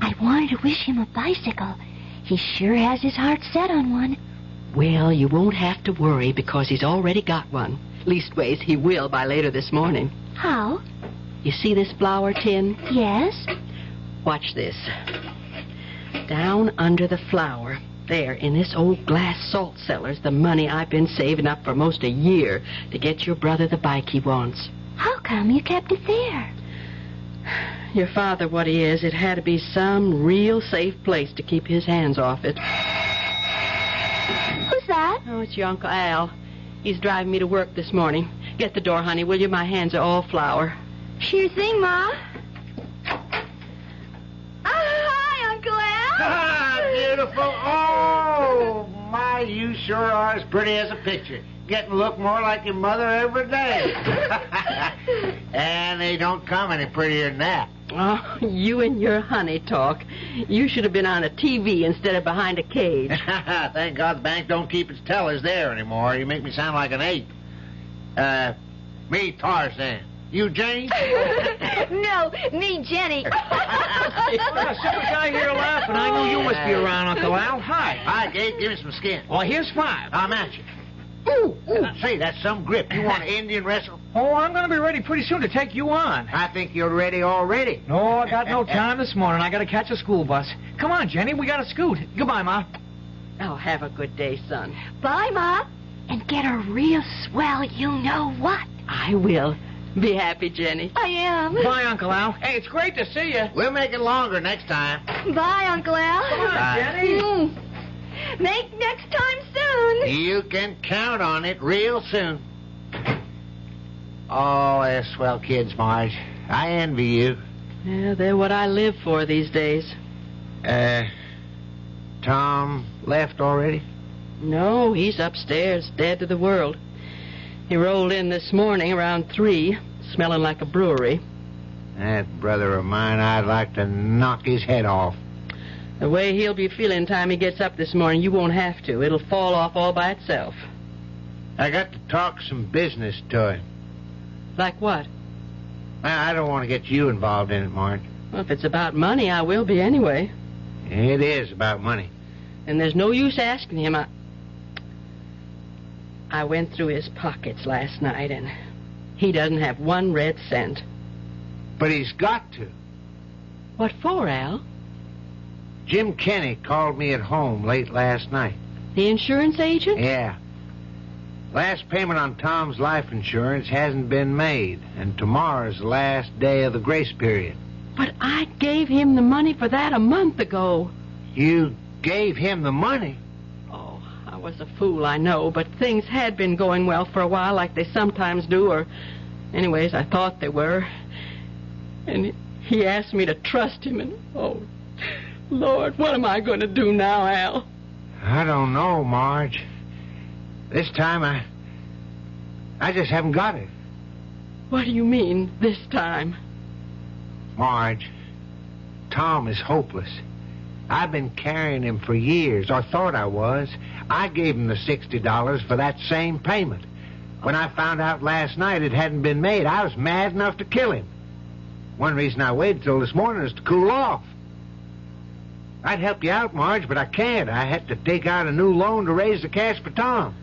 [SPEAKER 15] I wanted to wish him a bicycle. He sure has his heart set on one.
[SPEAKER 10] Well, you won't have to worry because he's already got one. Leastways, he will by later this morning.
[SPEAKER 15] How?
[SPEAKER 10] You see this flour tin?
[SPEAKER 15] Yes.
[SPEAKER 10] Watch this. Down under the flour, there in this old glass salt cellar's the money I've been saving up for most a year to get your brother the bike he wants.
[SPEAKER 15] How come you kept it there?
[SPEAKER 10] Your father, what he is, it had to be some real safe place to keep his hands off it.
[SPEAKER 15] Who's that?
[SPEAKER 10] Oh, it's your Uncle Al. He's driving me to work this morning. Get the door, honey, will you? My hands are all flour.
[SPEAKER 15] Sure thing, Ma. Hi, Uncle Al.
[SPEAKER 14] Ah, beautiful. Oh, my, you sure are as pretty as a picture. Getting to look more like your mother every day. And they don't come any prettier than that.
[SPEAKER 10] Oh, you and your honey talk. You should have been on a TV instead of behind a cage.
[SPEAKER 14] Thank God the bank don't keep its tellers there anymore. You make me sound like an ape. Me, Tarzan. You, Jane?
[SPEAKER 15] No, me, Jenny.
[SPEAKER 13] Well, as soon as I hear laughing, I knew you must be around, Uncle Al. Hi.
[SPEAKER 14] Hi, Gabe. Give me some skin.
[SPEAKER 13] Well, here's 5.
[SPEAKER 14] I'm at you.
[SPEAKER 13] Ooh.
[SPEAKER 14] Say, that's some grip. You want to Indian wrestle?
[SPEAKER 13] Oh, I'm going to be ready pretty soon to take you on.
[SPEAKER 14] I think you're ready already.
[SPEAKER 13] No, I got no time this morning. I got to catch a school bus. Come on, Jenny, we got to scoot. Goodbye, Ma.
[SPEAKER 10] Oh, have a good day, son.
[SPEAKER 15] Bye, Ma. And get a real swell you-know-what.
[SPEAKER 10] I will. Be happy, Jenny.
[SPEAKER 15] I am.
[SPEAKER 13] Bye, Uncle Al. Hey, it's great to see you.
[SPEAKER 14] We'll make it longer next time.
[SPEAKER 15] Bye, Uncle Al.
[SPEAKER 13] Come on,
[SPEAKER 14] Bye.
[SPEAKER 13] Jenny.
[SPEAKER 15] Make next time soon.
[SPEAKER 14] You can count on it real soon. Oh, they're swell kids, Marge. I envy you.
[SPEAKER 10] Yeah, they're what I live for these days.
[SPEAKER 14] Tom left already?
[SPEAKER 10] No, he's upstairs, dead to the world. He rolled in this morning around 3, smelling like a brewery.
[SPEAKER 14] That brother of mine, I'd like to knock his head off.
[SPEAKER 10] The way he'll be feeling time he gets up this morning, you won't have to. It'll fall off all by itself.
[SPEAKER 14] I got to talk some business to him.
[SPEAKER 10] Like what?
[SPEAKER 14] I don't want to get you involved in it, Marge.
[SPEAKER 10] Well, if it's about money, I will be anyway.
[SPEAKER 14] It is about money.
[SPEAKER 10] And there's no use asking him. I went through his pockets last night, and he doesn't have 1 red cent.
[SPEAKER 14] But he's got to.
[SPEAKER 10] What for, Al?
[SPEAKER 14] Jim Kenny called me at home late last night.
[SPEAKER 10] The insurance agent?
[SPEAKER 14] Yeah. Last payment on Tom's life insurance hasn't been made, and tomorrow's the last day of the grace period.
[SPEAKER 10] But I gave him the money for that a month ago.
[SPEAKER 14] You gave him the money?
[SPEAKER 10] Oh, I was a fool, I know, but things had been going well for a while like they sometimes do, or anyways, I thought they were. And he asked me to trust him, and oh, Lord, what am I going to do now, Al?
[SPEAKER 14] I don't know, Marge. This time I just haven't got it.
[SPEAKER 10] What do you mean, this time?
[SPEAKER 14] Marge, Tom is hopeless. I've been carrying him for years, or thought I was. I gave him the $60 for that same payment. When I found out last night it hadn't been made, I was mad enough to kill him. One reason I waited till this morning is to cool off. I'd help you out, Marge, but I can't. I had to take out a new loan to raise the cash for Tom.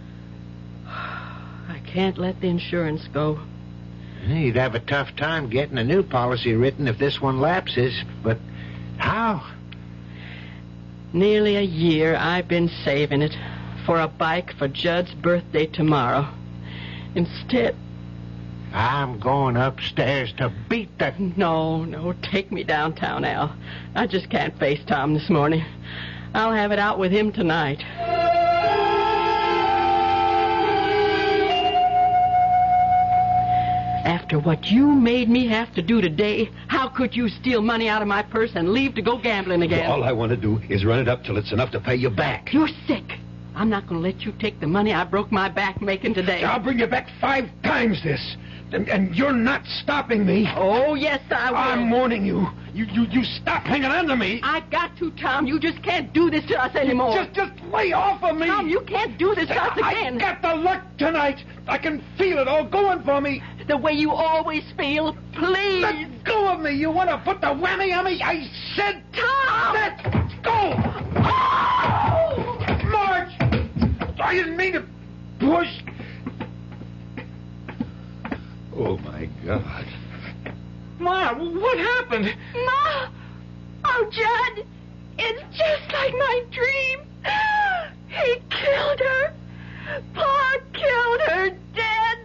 [SPEAKER 10] I can't let the insurance go.
[SPEAKER 14] You'd have a tough time getting a new policy written if this one lapses, but how?
[SPEAKER 10] Nearly a year I've been saving it for a bike for Judd's birthday tomorrow. Instead...
[SPEAKER 14] I'm going upstairs to beat the...
[SPEAKER 10] No, take me downtown, Al. I just can't face Tom this morning. I'll have it out with him tonight. After what you made me have to do today, how could you steal money out of my purse and leave to go gambling again?
[SPEAKER 18] All I want to do is run it up till it's enough to pay you back.
[SPEAKER 10] You're sick. I'm not going to let you take the money I broke my back making today.
[SPEAKER 18] I'll bring you back 5 times this. And you're not stopping me.
[SPEAKER 10] Oh, yes, I will.
[SPEAKER 18] I'm warning you. You stop hanging on to me.
[SPEAKER 10] I got to, Tom. You just can't do this to us anymore.
[SPEAKER 18] Just lay off of me.
[SPEAKER 10] Tom, you can't do this to us again.
[SPEAKER 18] I got the luck tonight. I can feel it all going for me.
[SPEAKER 10] The way you always feel. Please.
[SPEAKER 18] Let go of me. You want to put the whammy on me? I said...
[SPEAKER 10] Tom!
[SPEAKER 18] Let go!
[SPEAKER 10] Oh!
[SPEAKER 18] Marge! I didn't mean to push... Oh, my God.
[SPEAKER 13] Ma, what happened?
[SPEAKER 15] Ma! Oh, Judd! It's just like my dream. He killed her. Pa killed her dead.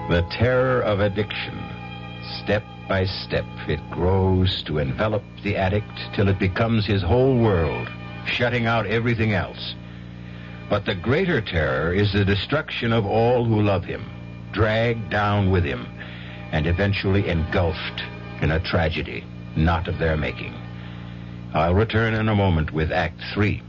[SPEAKER 1] The terror of addiction. Step by step, it grows to envelop the addict till it becomes his whole world, shutting out everything else. But the greater terror is the destruction of all who love him, dragged down with him, and eventually engulfed in a tragedy not of their making. I'll return in a moment with Act 3.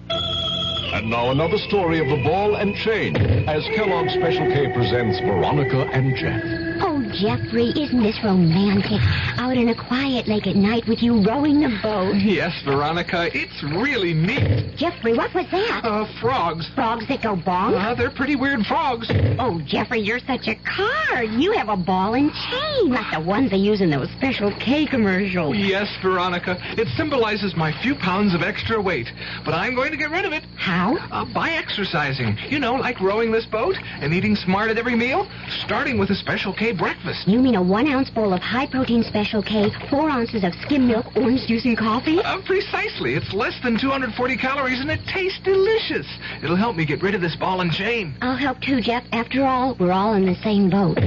[SPEAKER 17] And now another story of the ball and chain as Kellogg's Special K presents Veronica and Jeff.
[SPEAKER 19] Oh, Jeffrey, isn't this romantic? Out
[SPEAKER 15] out in a quiet lake at night with you rowing the boat.
[SPEAKER 19] Yes, Veronica, it's really neat.
[SPEAKER 15] Jeffrey, what was that?
[SPEAKER 19] Frogs.
[SPEAKER 15] Frogs that go bonk?
[SPEAKER 19] They're pretty weird frogs.
[SPEAKER 15] Oh, Jeffrey, you're such a card. You have a ball and chain, like the ones they use in those Special K commercials.
[SPEAKER 19] Yes, Veronica. It symbolizes my few pounds of extra weight. But I'm going to get rid of it.
[SPEAKER 15] How?
[SPEAKER 19] By exercising. You know, like rowing this boat and eating smart at every meal, starting with a Special K breakfast.
[SPEAKER 15] You mean a 1-ounce bowl of high-protein Special K, 4 ounces of skim milk, orange juice, and coffee?
[SPEAKER 19] Precisely. It's less than 240 calories, and it tastes delicious. It'll help me get rid of this ball and chain.
[SPEAKER 15] I'll help too, Jeff. After all, we're all in the same boat.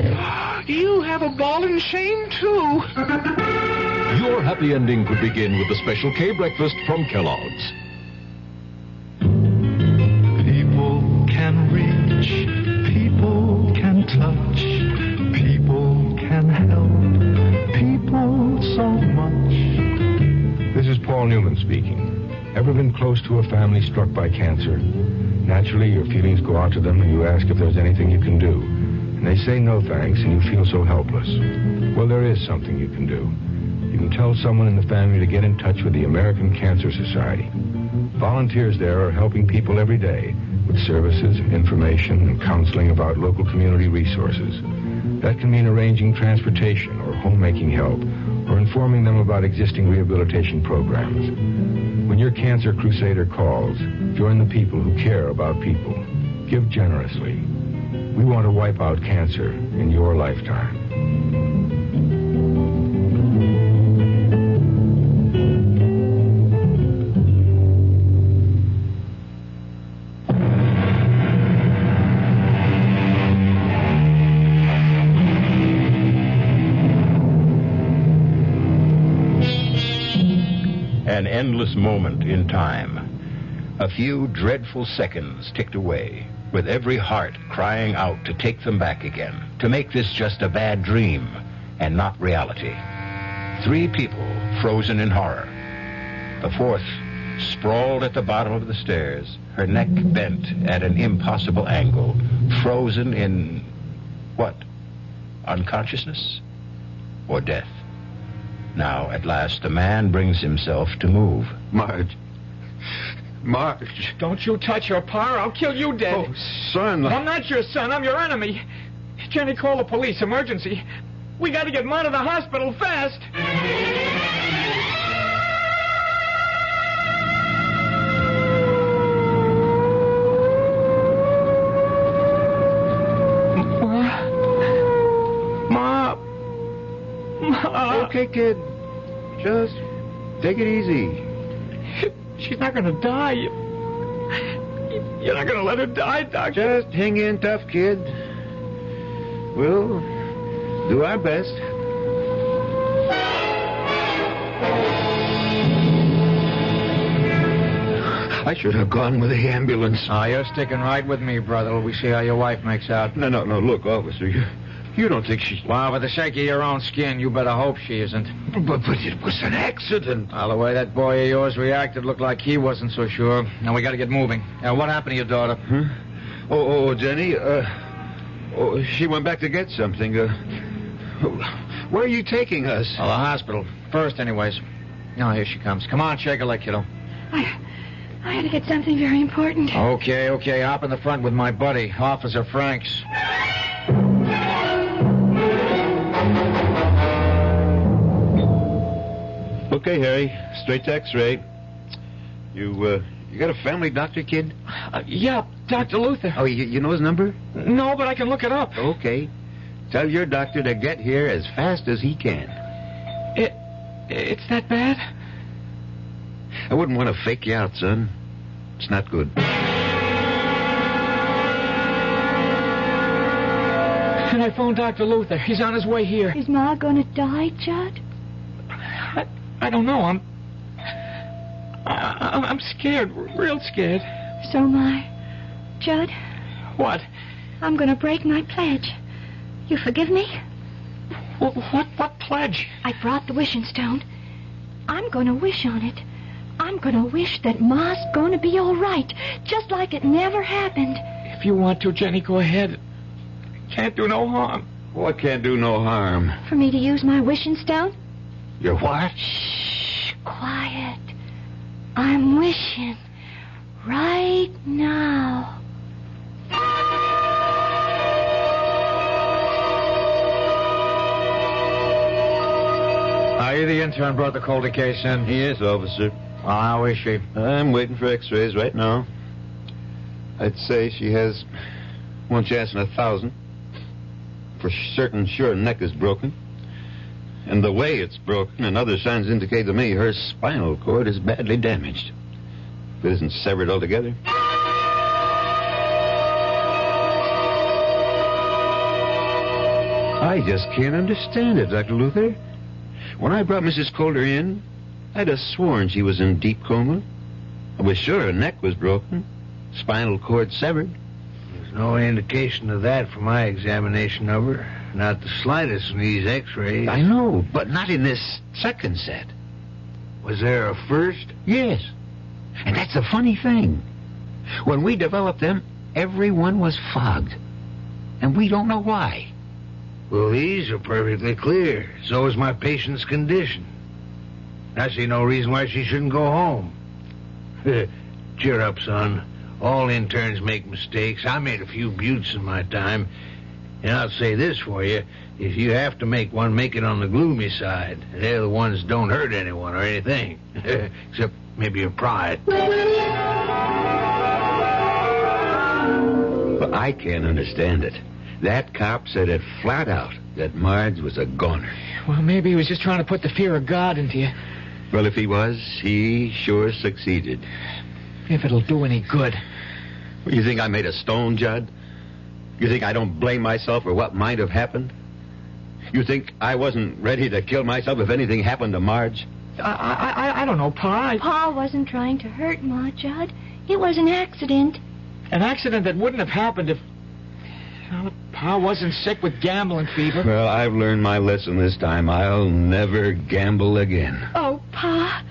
[SPEAKER 19] You have a ball and chain, too.
[SPEAKER 11] Your happy ending could begin with the Special K breakfast from Kellogg's.
[SPEAKER 20] People can reach, people can touch, people can help, people so much.
[SPEAKER 21] This is Paul Newman speaking. Ever been close to a family struck by cancer? Naturally, your feelings go out to them and you ask if there's anything you can do. And they say no thanks and you feel so helpless. Well, there is something you can do. You can tell someone in the family to get in touch with the American Cancer Society. Volunteers there are helping people every day with services, information, and counseling about local community resources. That can mean arranging transportation or homemaking help or informing them about existing rehabilitation programs. When your cancer crusader calls, join the people who care about people. Give generously. We want to wipe out cancer in your lifetime.
[SPEAKER 1] An endless moment in time. A few dreadful seconds ticked away, with every heart crying out to take them back again, to make this just a bad dream and not reality. 3 people frozen in horror. The 4th sprawled at the bottom of the stairs, her neck bent at an impossible angle, frozen in, what? Unconsciousness? Or death? Now, at last, a man brings himself to move.
[SPEAKER 16] Marge.
[SPEAKER 13] Don't you touch her, Pa, or I'll kill you dead.
[SPEAKER 16] Oh, son.
[SPEAKER 13] I'm not your son. I'm your enemy. Jenny, call the police. Emergency. We got to get Mom to the hospital fast.
[SPEAKER 16] Ma. Okay, kid. Just take it easy.
[SPEAKER 13] She's not going to die. You're not going to let her die, Doctor.
[SPEAKER 16] Just hang in tough, kid. We'll do our best. I should have gone with the ambulance.
[SPEAKER 13] You're sticking right with me, brother. We see how your wife makes out.
[SPEAKER 16] No. Look, officer, you don't think she...
[SPEAKER 13] Well, for the sake of your own skin, you better hope she isn't.
[SPEAKER 16] But it was an accident.
[SPEAKER 13] Well, the way that boy of yours reacted looked like he wasn't so sure. Now, we got to get moving. What happened to your daughter?
[SPEAKER 16] Huh? Oh, Jenny, she went back to get something. Where are you taking us?
[SPEAKER 13] The hospital. First, anyways. Now, here she comes. Come on, shake a leg, kiddo.
[SPEAKER 15] I had to get something very important.
[SPEAKER 13] Okay. Hop in the front with my buddy, Officer Franks.
[SPEAKER 16] Okay, Harry. Straight to X-ray. You got a family doctor, kid?
[SPEAKER 13] Yeah, Dr. Luther.
[SPEAKER 16] Oh, you know his number?
[SPEAKER 13] No, but I can look it up.
[SPEAKER 16] Okay. Tell your doctor to get here as fast as he can.
[SPEAKER 13] It's that bad?
[SPEAKER 16] I wouldn't want to fake you out, son. It's not good.
[SPEAKER 13] Can I phone Dr. Luther? He's on his way here.
[SPEAKER 15] Is Ma going to die, Judd?
[SPEAKER 13] I don't know. I'm scared, real scared.
[SPEAKER 15] So am I. Judd?
[SPEAKER 13] What?
[SPEAKER 15] I'm going to break my pledge. You forgive me?
[SPEAKER 13] What pledge?
[SPEAKER 15] I brought the wishing stone. I'm going to wish on it. I'm going to wish that Ma's going to be all right, just like it never happened.
[SPEAKER 13] If you want to, Jenny, go ahead. Can't do no harm.
[SPEAKER 16] What can't do no harm?
[SPEAKER 15] For me to use my wishing stone?
[SPEAKER 16] Your what?
[SPEAKER 15] Shh, quiet. I'm wishing right now.
[SPEAKER 13] Are you the intern brought the Calder case in?
[SPEAKER 16] Yes, officer.
[SPEAKER 13] Well, how is she?
[SPEAKER 16] I'm waiting for x-rays right now. I'd say she has one chance in 1,000. For certain sure her neck is broken. And the way it's broken and other signs indicate to me her spinal cord is badly damaged. If it isn't severed altogether. I just can't understand it, Dr. Luther. When I brought Mrs. Calder in, I'd have sworn she was in deep coma. I was sure her neck was broken, spinal cord severed.
[SPEAKER 14] There's no indication of that from my examination of her. Not the slightest in these x-rays.
[SPEAKER 16] I know, but not in this second set.
[SPEAKER 14] Was there a first?
[SPEAKER 16] Yes. And that's the funny thing. When we developed them, everyone was fogged. And we don't know why.
[SPEAKER 14] Well, these are perfectly clear. So is my patient's condition. I see no reason why she shouldn't go home. Cheer up, son. All interns make mistakes. I made a few buttes in my time. And I'll say this for you. If you have to make one, make it on the gloomy side. They're the ones that don't hurt anyone or anything. Except maybe your pride.
[SPEAKER 16] But I can't understand it. That cop said it flat out that Marge was a goner.
[SPEAKER 13] Well, maybe he was just trying to put the fear of God into you.
[SPEAKER 16] Well, if he was, he sure succeeded.
[SPEAKER 13] If it'll do any good.
[SPEAKER 16] You think I made a stone, Judd? You think I don't blame myself for what might have happened? You think I wasn't ready to kill myself if anything happened to Marge?
[SPEAKER 13] I don't know, Pa.
[SPEAKER 15] Pa wasn't trying to hurt Ma, Judd. It was an accident.
[SPEAKER 13] An accident that wouldn't have happened if... Well, Pa wasn't sick with gambling fever.
[SPEAKER 16] Well, I've learned my lesson this time. I'll never gamble again.
[SPEAKER 15] Oh, Pa.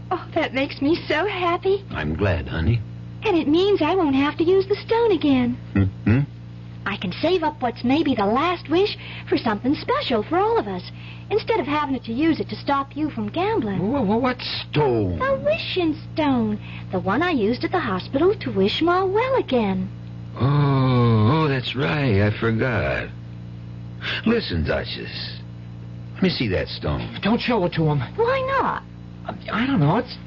[SPEAKER 15] Oh, that makes me so happy.
[SPEAKER 16] I'm glad, honey.
[SPEAKER 15] And it means I won't have to use the stone again.
[SPEAKER 16] Hmm?
[SPEAKER 15] I can save up what's maybe the last wish for something special for all of us, instead of having to use it to stop you from gambling.
[SPEAKER 16] What stone?
[SPEAKER 15] The wishing stone. The one I used at the hospital to wish Ma well again.
[SPEAKER 16] Oh, that's right. I forgot. Listen, Duchess. Let me see that stone.
[SPEAKER 13] Don't show it to him.
[SPEAKER 15] Why not?
[SPEAKER 13] I don't know. It's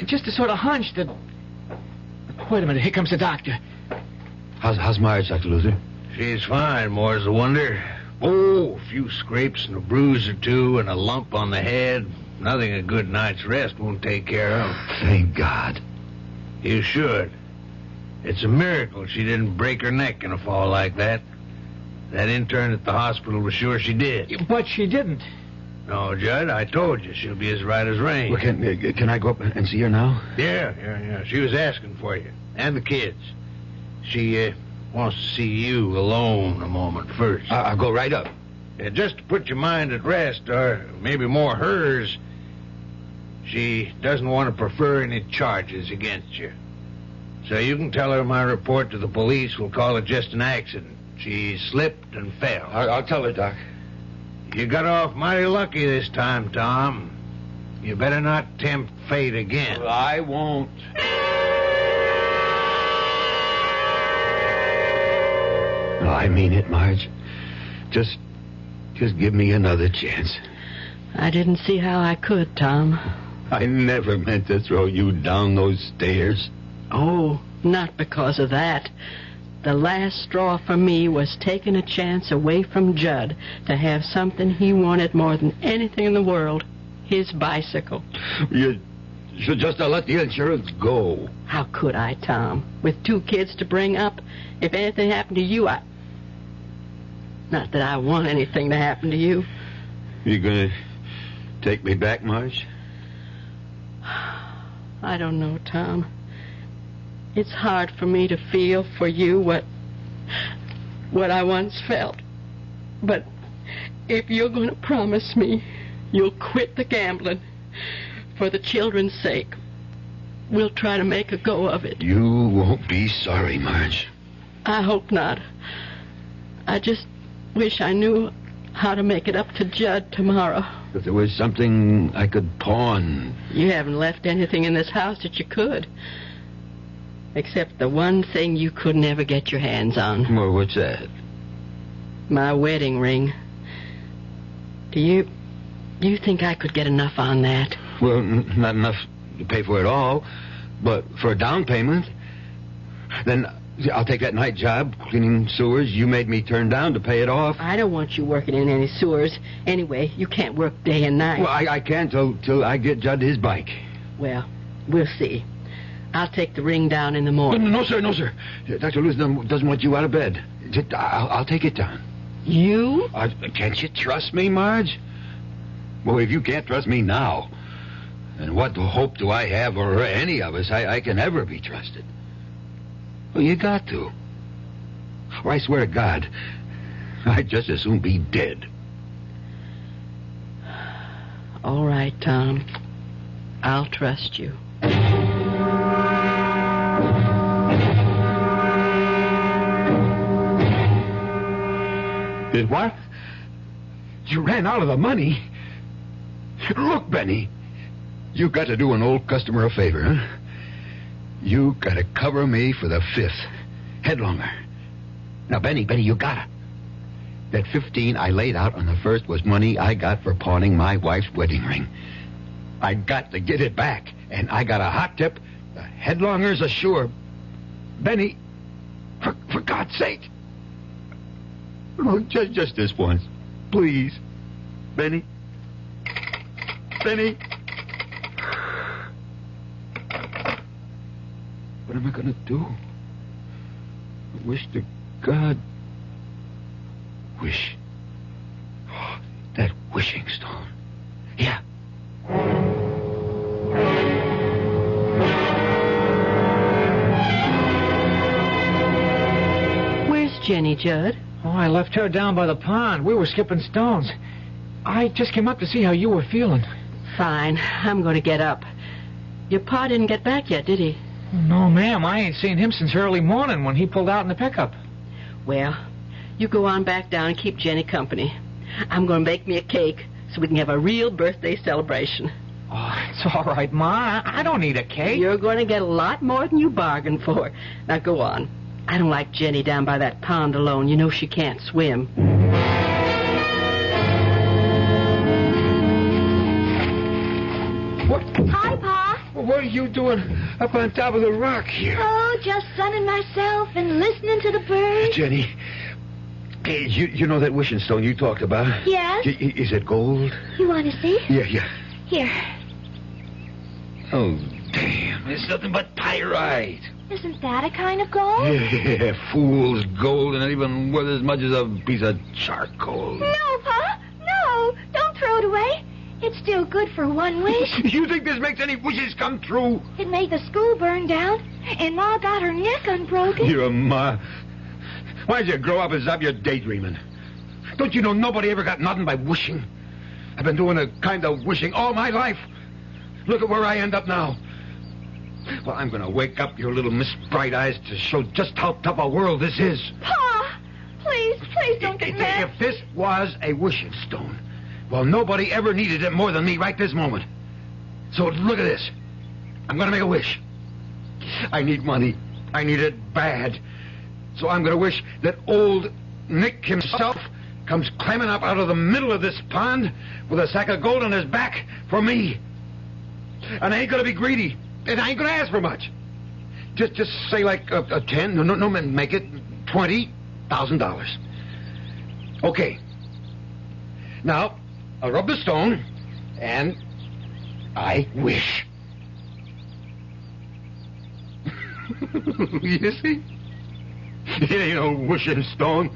[SPEAKER 13] just a sort of hunch that... Wait a minute. Here comes the doctor.
[SPEAKER 16] How's Marge, Dr. Luther?
[SPEAKER 14] She's fine, more's the wonder. Oh, a few scrapes and a bruise or two and a lump on the head. Nothing a good night's rest won't take care of.
[SPEAKER 16] Thank God.
[SPEAKER 14] You should. It's a miracle she didn't break her neck in a fall like that. That intern at the hospital was sure she did.
[SPEAKER 13] But she didn't.
[SPEAKER 14] No, Judd, I told you she'll be as right as rain.
[SPEAKER 16] Well, can I go up and see her now?
[SPEAKER 14] Yeah. She was asking for you. And the kids. She wants to see you alone a moment first.
[SPEAKER 16] I'll go right up.
[SPEAKER 14] Just to put your mind at rest, or maybe more hers, she doesn't want to prefer any charges against you. So you can tell her my report to the police will call it just an accident. She slipped and fell.
[SPEAKER 16] I'll tell her, Doc.
[SPEAKER 14] You got off mighty lucky this time, Tom. You better not tempt fate again.
[SPEAKER 16] Well, I won't. No, I mean it, Marge. Just give me another chance.
[SPEAKER 10] I didn't see how I could, Tom.
[SPEAKER 16] I never meant to throw you down those stairs.
[SPEAKER 10] Oh, not because of that. The last straw for me was taking a chance away from Judd to have something he wanted more than anything in the world, his bicycle.
[SPEAKER 16] You should just have let the insurance go.
[SPEAKER 10] How could I, Tom? With 2 kids to bring up, if anything happened to you, Not that I want anything to happen to you.
[SPEAKER 16] You gonna take me back, Marge?
[SPEAKER 10] I don't know, Tom. It's hard for me to feel for you what I once felt. But if you're going to promise me you'll quit the gambling for the children's sake, we'll try to make a go of it.
[SPEAKER 16] You won't be sorry, Marge.
[SPEAKER 10] I hope not. I just wish I knew how to make it up to Judd tomorrow.
[SPEAKER 16] If there was something I could pawn.
[SPEAKER 10] You haven't left anything in this house that you could. Except the one thing you could never get your hands on.
[SPEAKER 16] Well, what's that?
[SPEAKER 10] My wedding ring. Do you think I could get enough on that?
[SPEAKER 16] Well, not enough to pay for it all, but for a down payment. Then I'll take that night job, cleaning sewers you made me turn down to pay it off.
[SPEAKER 10] I don't want you working in any sewers. Anyway, you can't work day and night.
[SPEAKER 16] Well, I can't till I get Judd his bike.
[SPEAKER 10] Well, we'll see. I'll take the ring down in the morning.
[SPEAKER 16] No, sir. Dr. Lewis doesn't want you out of bed. I'll take it down.
[SPEAKER 10] You?
[SPEAKER 16] Can't you trust me, Marge? Well, if you can't trust me now, then what hope do I have, or any of us, I can ever be trusted? Well, you got to. Or I swear to God, I'd just as soon be dead.
[SPEAKER 10] All right, Tom. I'll trust you.
[SPEAKER 16] Did what? You ran out of the money? Look, Benny, you got to do an old customer a favor, huh? You got to cover me for the 5th. Headlonger. Now, Benny, you gotta. That 15 I laid out on the 1st was money I got for pawning my wife's wedding ring. I got to get it back, and I got a hot tip. The headlonger's assured. Benny, for God's sake. Oh, just this once. Please. Benny. Benny. What am I going to do? I wish to God. Wish. Oh, that wishing stone. Yeah.
[SPEAKER 10] Where's Jenny, Judd?
[SPEAKER 13] Oh, I left her down by the pond. We were skipping stones. I just came up to see how you were feeling.
[SPEAKER 10] Fine. I'm going to get up. Your pa didn't get back yet, did he?
[SPEAKER 13] No, ma'am. I ain't seen him since early morning when he pulled out in the pickup.
[SPEAKER 10] Well, you go on back down and keep Jenny company. I'm going to bake me a cake so we can have a real birthday celebration.
[SPEAKER 13] Oh, it's all right, Ma. I don't need a cake.
[SPEAKER 10] You're going to get a lot more than you bargained for. Now, go on. I don't like Jenny down by that pond alone. You know she can't swim.
[SPEAKER 16] What?
[SPEAKER 15] Hi, Pa.
[SPEAKER 16] What are you doing up on top of the rock here?
[SPEAKER 15] Oh, just sunning myself and listening to the birds.
[SPEAKER 16] Jenny, hey, you know that wishing stone you talked about?
[SPEAKER 15] Yes.
[SPEAKER 16] Is it gold?
[SPEAKER 15] You want to see?
[SPEAKER 16] Yeah.
[SPEAKER 15] Here.
[SPEAKER 16] Oh, damn. It's nothing but pyrite.
[SPEAKER 15] Isn't that a kind of gold?
[SPEAKER 16] Yeah, fool's gold, and not even worth as much as a piece of charcoal.
[SPEAKER 15] No, Pa. No. Don't throw it away. It's still good for one wish.
[SPEAKER 16] You think this makes any wishes come true?
[SPEAKER 15] It made the school burn down, and Ma got her neck unbroken.
[SPEAKER 16] Your Ma. Why'd you grow up and stop your daydreaming? Don't you know nobody ever got nothing by wishing? I've been doing a kind of wishing all my life. Look at where I end up now. Well, I'm going to wake up your little Miss Bright Eyes to show just how tough a world this is.
[SPEAKER 15] Pa! Please don't get mad.
[SPEAKER 16] If this was a wishing stone, well, nobody ever needed it more than me right this moment. So look at this. I'm going to make a wish. I need money. I need it bad. So I'm going to wish that old Nick himself comes climbing up out of the middle of this pond with a sack of gold on his back for me. And I ain't going to be greedy. And I ain't going to ask for much. Just say like a 10, no, make it $20,000. Okay. Now, I'll rub the stone, and I wish. You see? It ain't no wishing stone.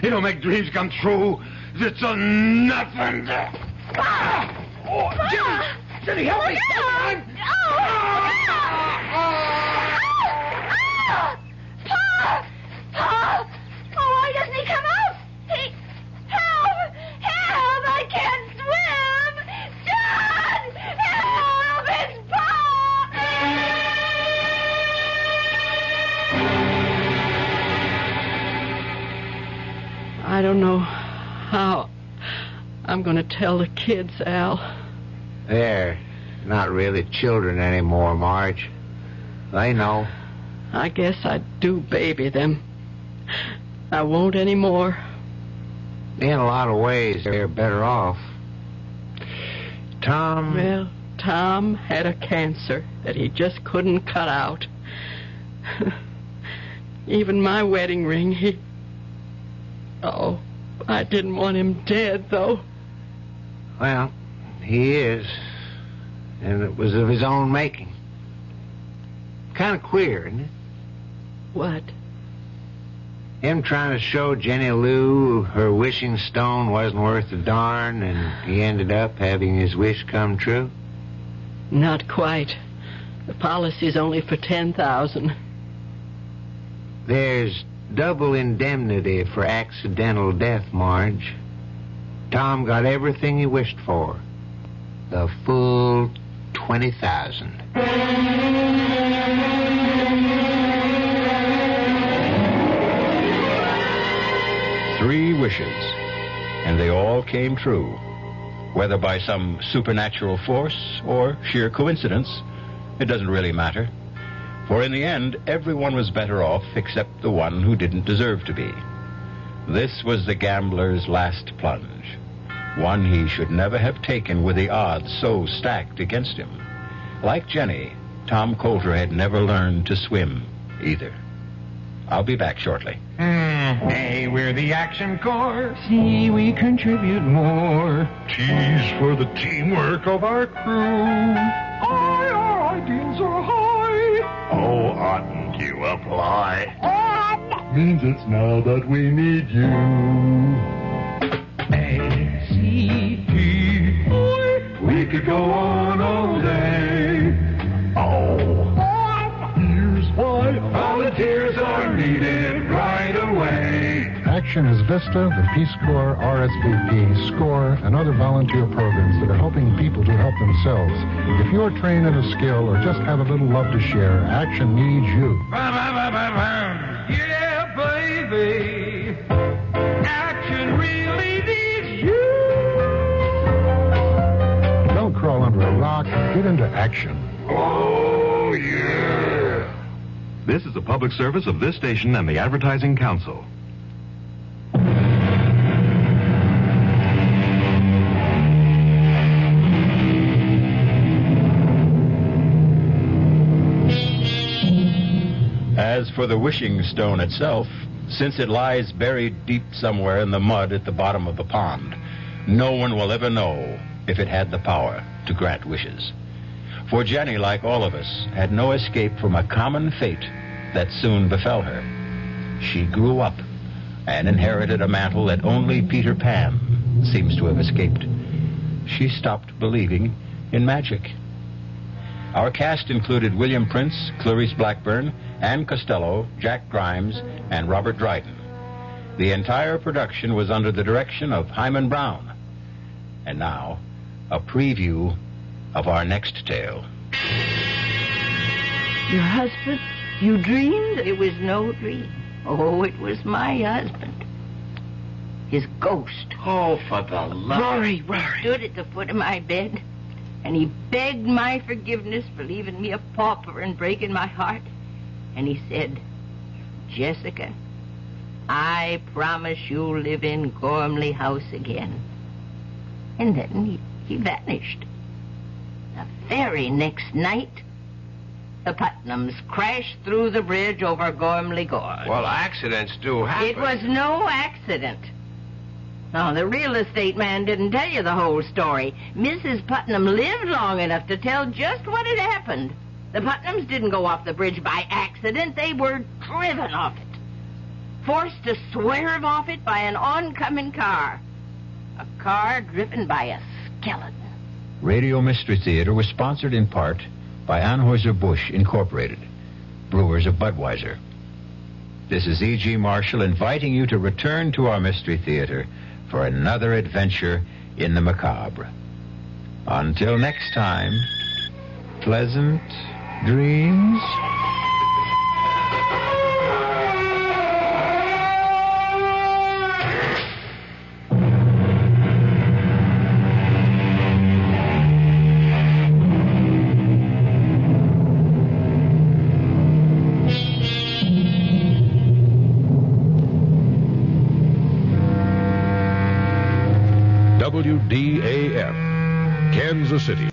[SPEAKER 16] It don't make dreams come true. It's a nothing. Ah! Oh, Jenny, help me!
[SPEAKER 15] Pa! Oh, why doesn't he come out? Help! I can't swim! John! Help! It's Pa!
[SPEAKER 10] I don't know how I'm I'm going to tell the kids, Al?
[SPEAKER 14] They're not really children anymore, Marge. They know.
[SPEAKER 10] I guess I do baby them. I won't anymore.
[SPEAKER 14] In a lot of ways, they're better off. Tom...
[SPEAKER 10] Well, Tom had a cancer that he just couldn't cut out. Even my wedding ring, he... Oh, I didn't want him dead, though.
[SPEAKER 14] Well, he is. And it was of his own making. Kind of queer, isn't it?
[SPEAKER 10] What?
[SPEAKER 14] Him trying to show Jenny Lou her wishing stone wasn't worth a darn, and he ended up having his wish come true?
[SPEAKER 10] Not quite. The policy's only for $10,000.
[SPEAKER 14] There's double indemnity for accidental death, Marge. Tom got everything he wished for. The full $20,000.
[SPEAKER 1] 3 wishes, and they all came true. Whether by some supernatural force or sheer coincidence, it doesn't really matter. For in the end, everyone was better off except the one who didn't deserve to be. This was the gambler's last plunge, one he should never have taken with the odds so stacked against him. Like Jenny, Tom Coulter had never learned to swim either. I'll be back shortly.
[SPEAKER 13] Hey, we're the Action Corps. See, we contribute more.
[SPEAKER 20] T's for the teamwork of our crew.
[SPEAKER 13] Aye, our ideals are high.
[SPEAKER 20] Oh, oughtn't you apply? Means it's now that we need you.
[SPEAKER 13] A-C-P.
[SPEAKER 20] We could go on all day. Oh. Here's why volunteers are needed right away.
[SPEAKER 4] Action is VISTA, the Peace Corps, RSVP, SCORE, and other volunteer programs that are helping people to help themselves. If you're trained in a skill or just have a little love to share, Action needs you.
[SPEAKER 13] Yeah, baby. Action really needs you.
[SPEAKER 4] Don't crawl under a rock. Get into action.
[SPEAKER 20] Oh, yeah.
[SPEAKER 22] This is a public service of this station and the Advertising Council.
[SPEAKER 1] As for the wishing stone itself, since it lies buried deep somewhere in the mud at the bottom of the pond, no one will ever know if it had the power to grant wishes. For Jenny, like all of us, had no escape from a common fate that soon befell her. She grew up and inherited a mantle that only Peter Pan seems to have escaped. She stopped believing in magic. Our cast included William Prince, Clarice Blackburn, Ann Costello, Jack Grimes, and Robert Dryden. The entire production was under the direction of Hyman Brown. And now, a preview of our next tale.
[SPEAKER 23] Your husband? You dreamed? It was no dream. Oh, it was my husband. His ghost.
[SPEAKER 24] Oh, for the love...
[SPEAKER 23] Rory. Stood at the foot of my bed, and he begged my forgiveness for leaving me a pauper and breaking my heart. And he said, Jessica, I promise you'll live in Gormley House again. And then he vanished. The very next night, the Putnams crashed through the bridge over Gormley Gorge.
[SPEAKER 25] Well, accidents do happen.
[SPEAKER 23] It was no accident. No, the real estate man didn't tell you the whole story. Mrs. Putnam lived long enough to tell just what had happened. The Putnams didn't go off the bridge by accident. They were driven off it. Forced to swerve off it by an oncoming car. A car driven by a skeleton.
[SPEAKER 1] Radio Mystery Theater was sponsored in part by Anheuser-Busch Incorporated, brewers of Budweiser. This is E.G. Marshall inviting you to return to our Mystery Theater for another adventure in the macabre. Until next time, pleasant dreams.
[SPEAKER 11] WDAF, Kansas City.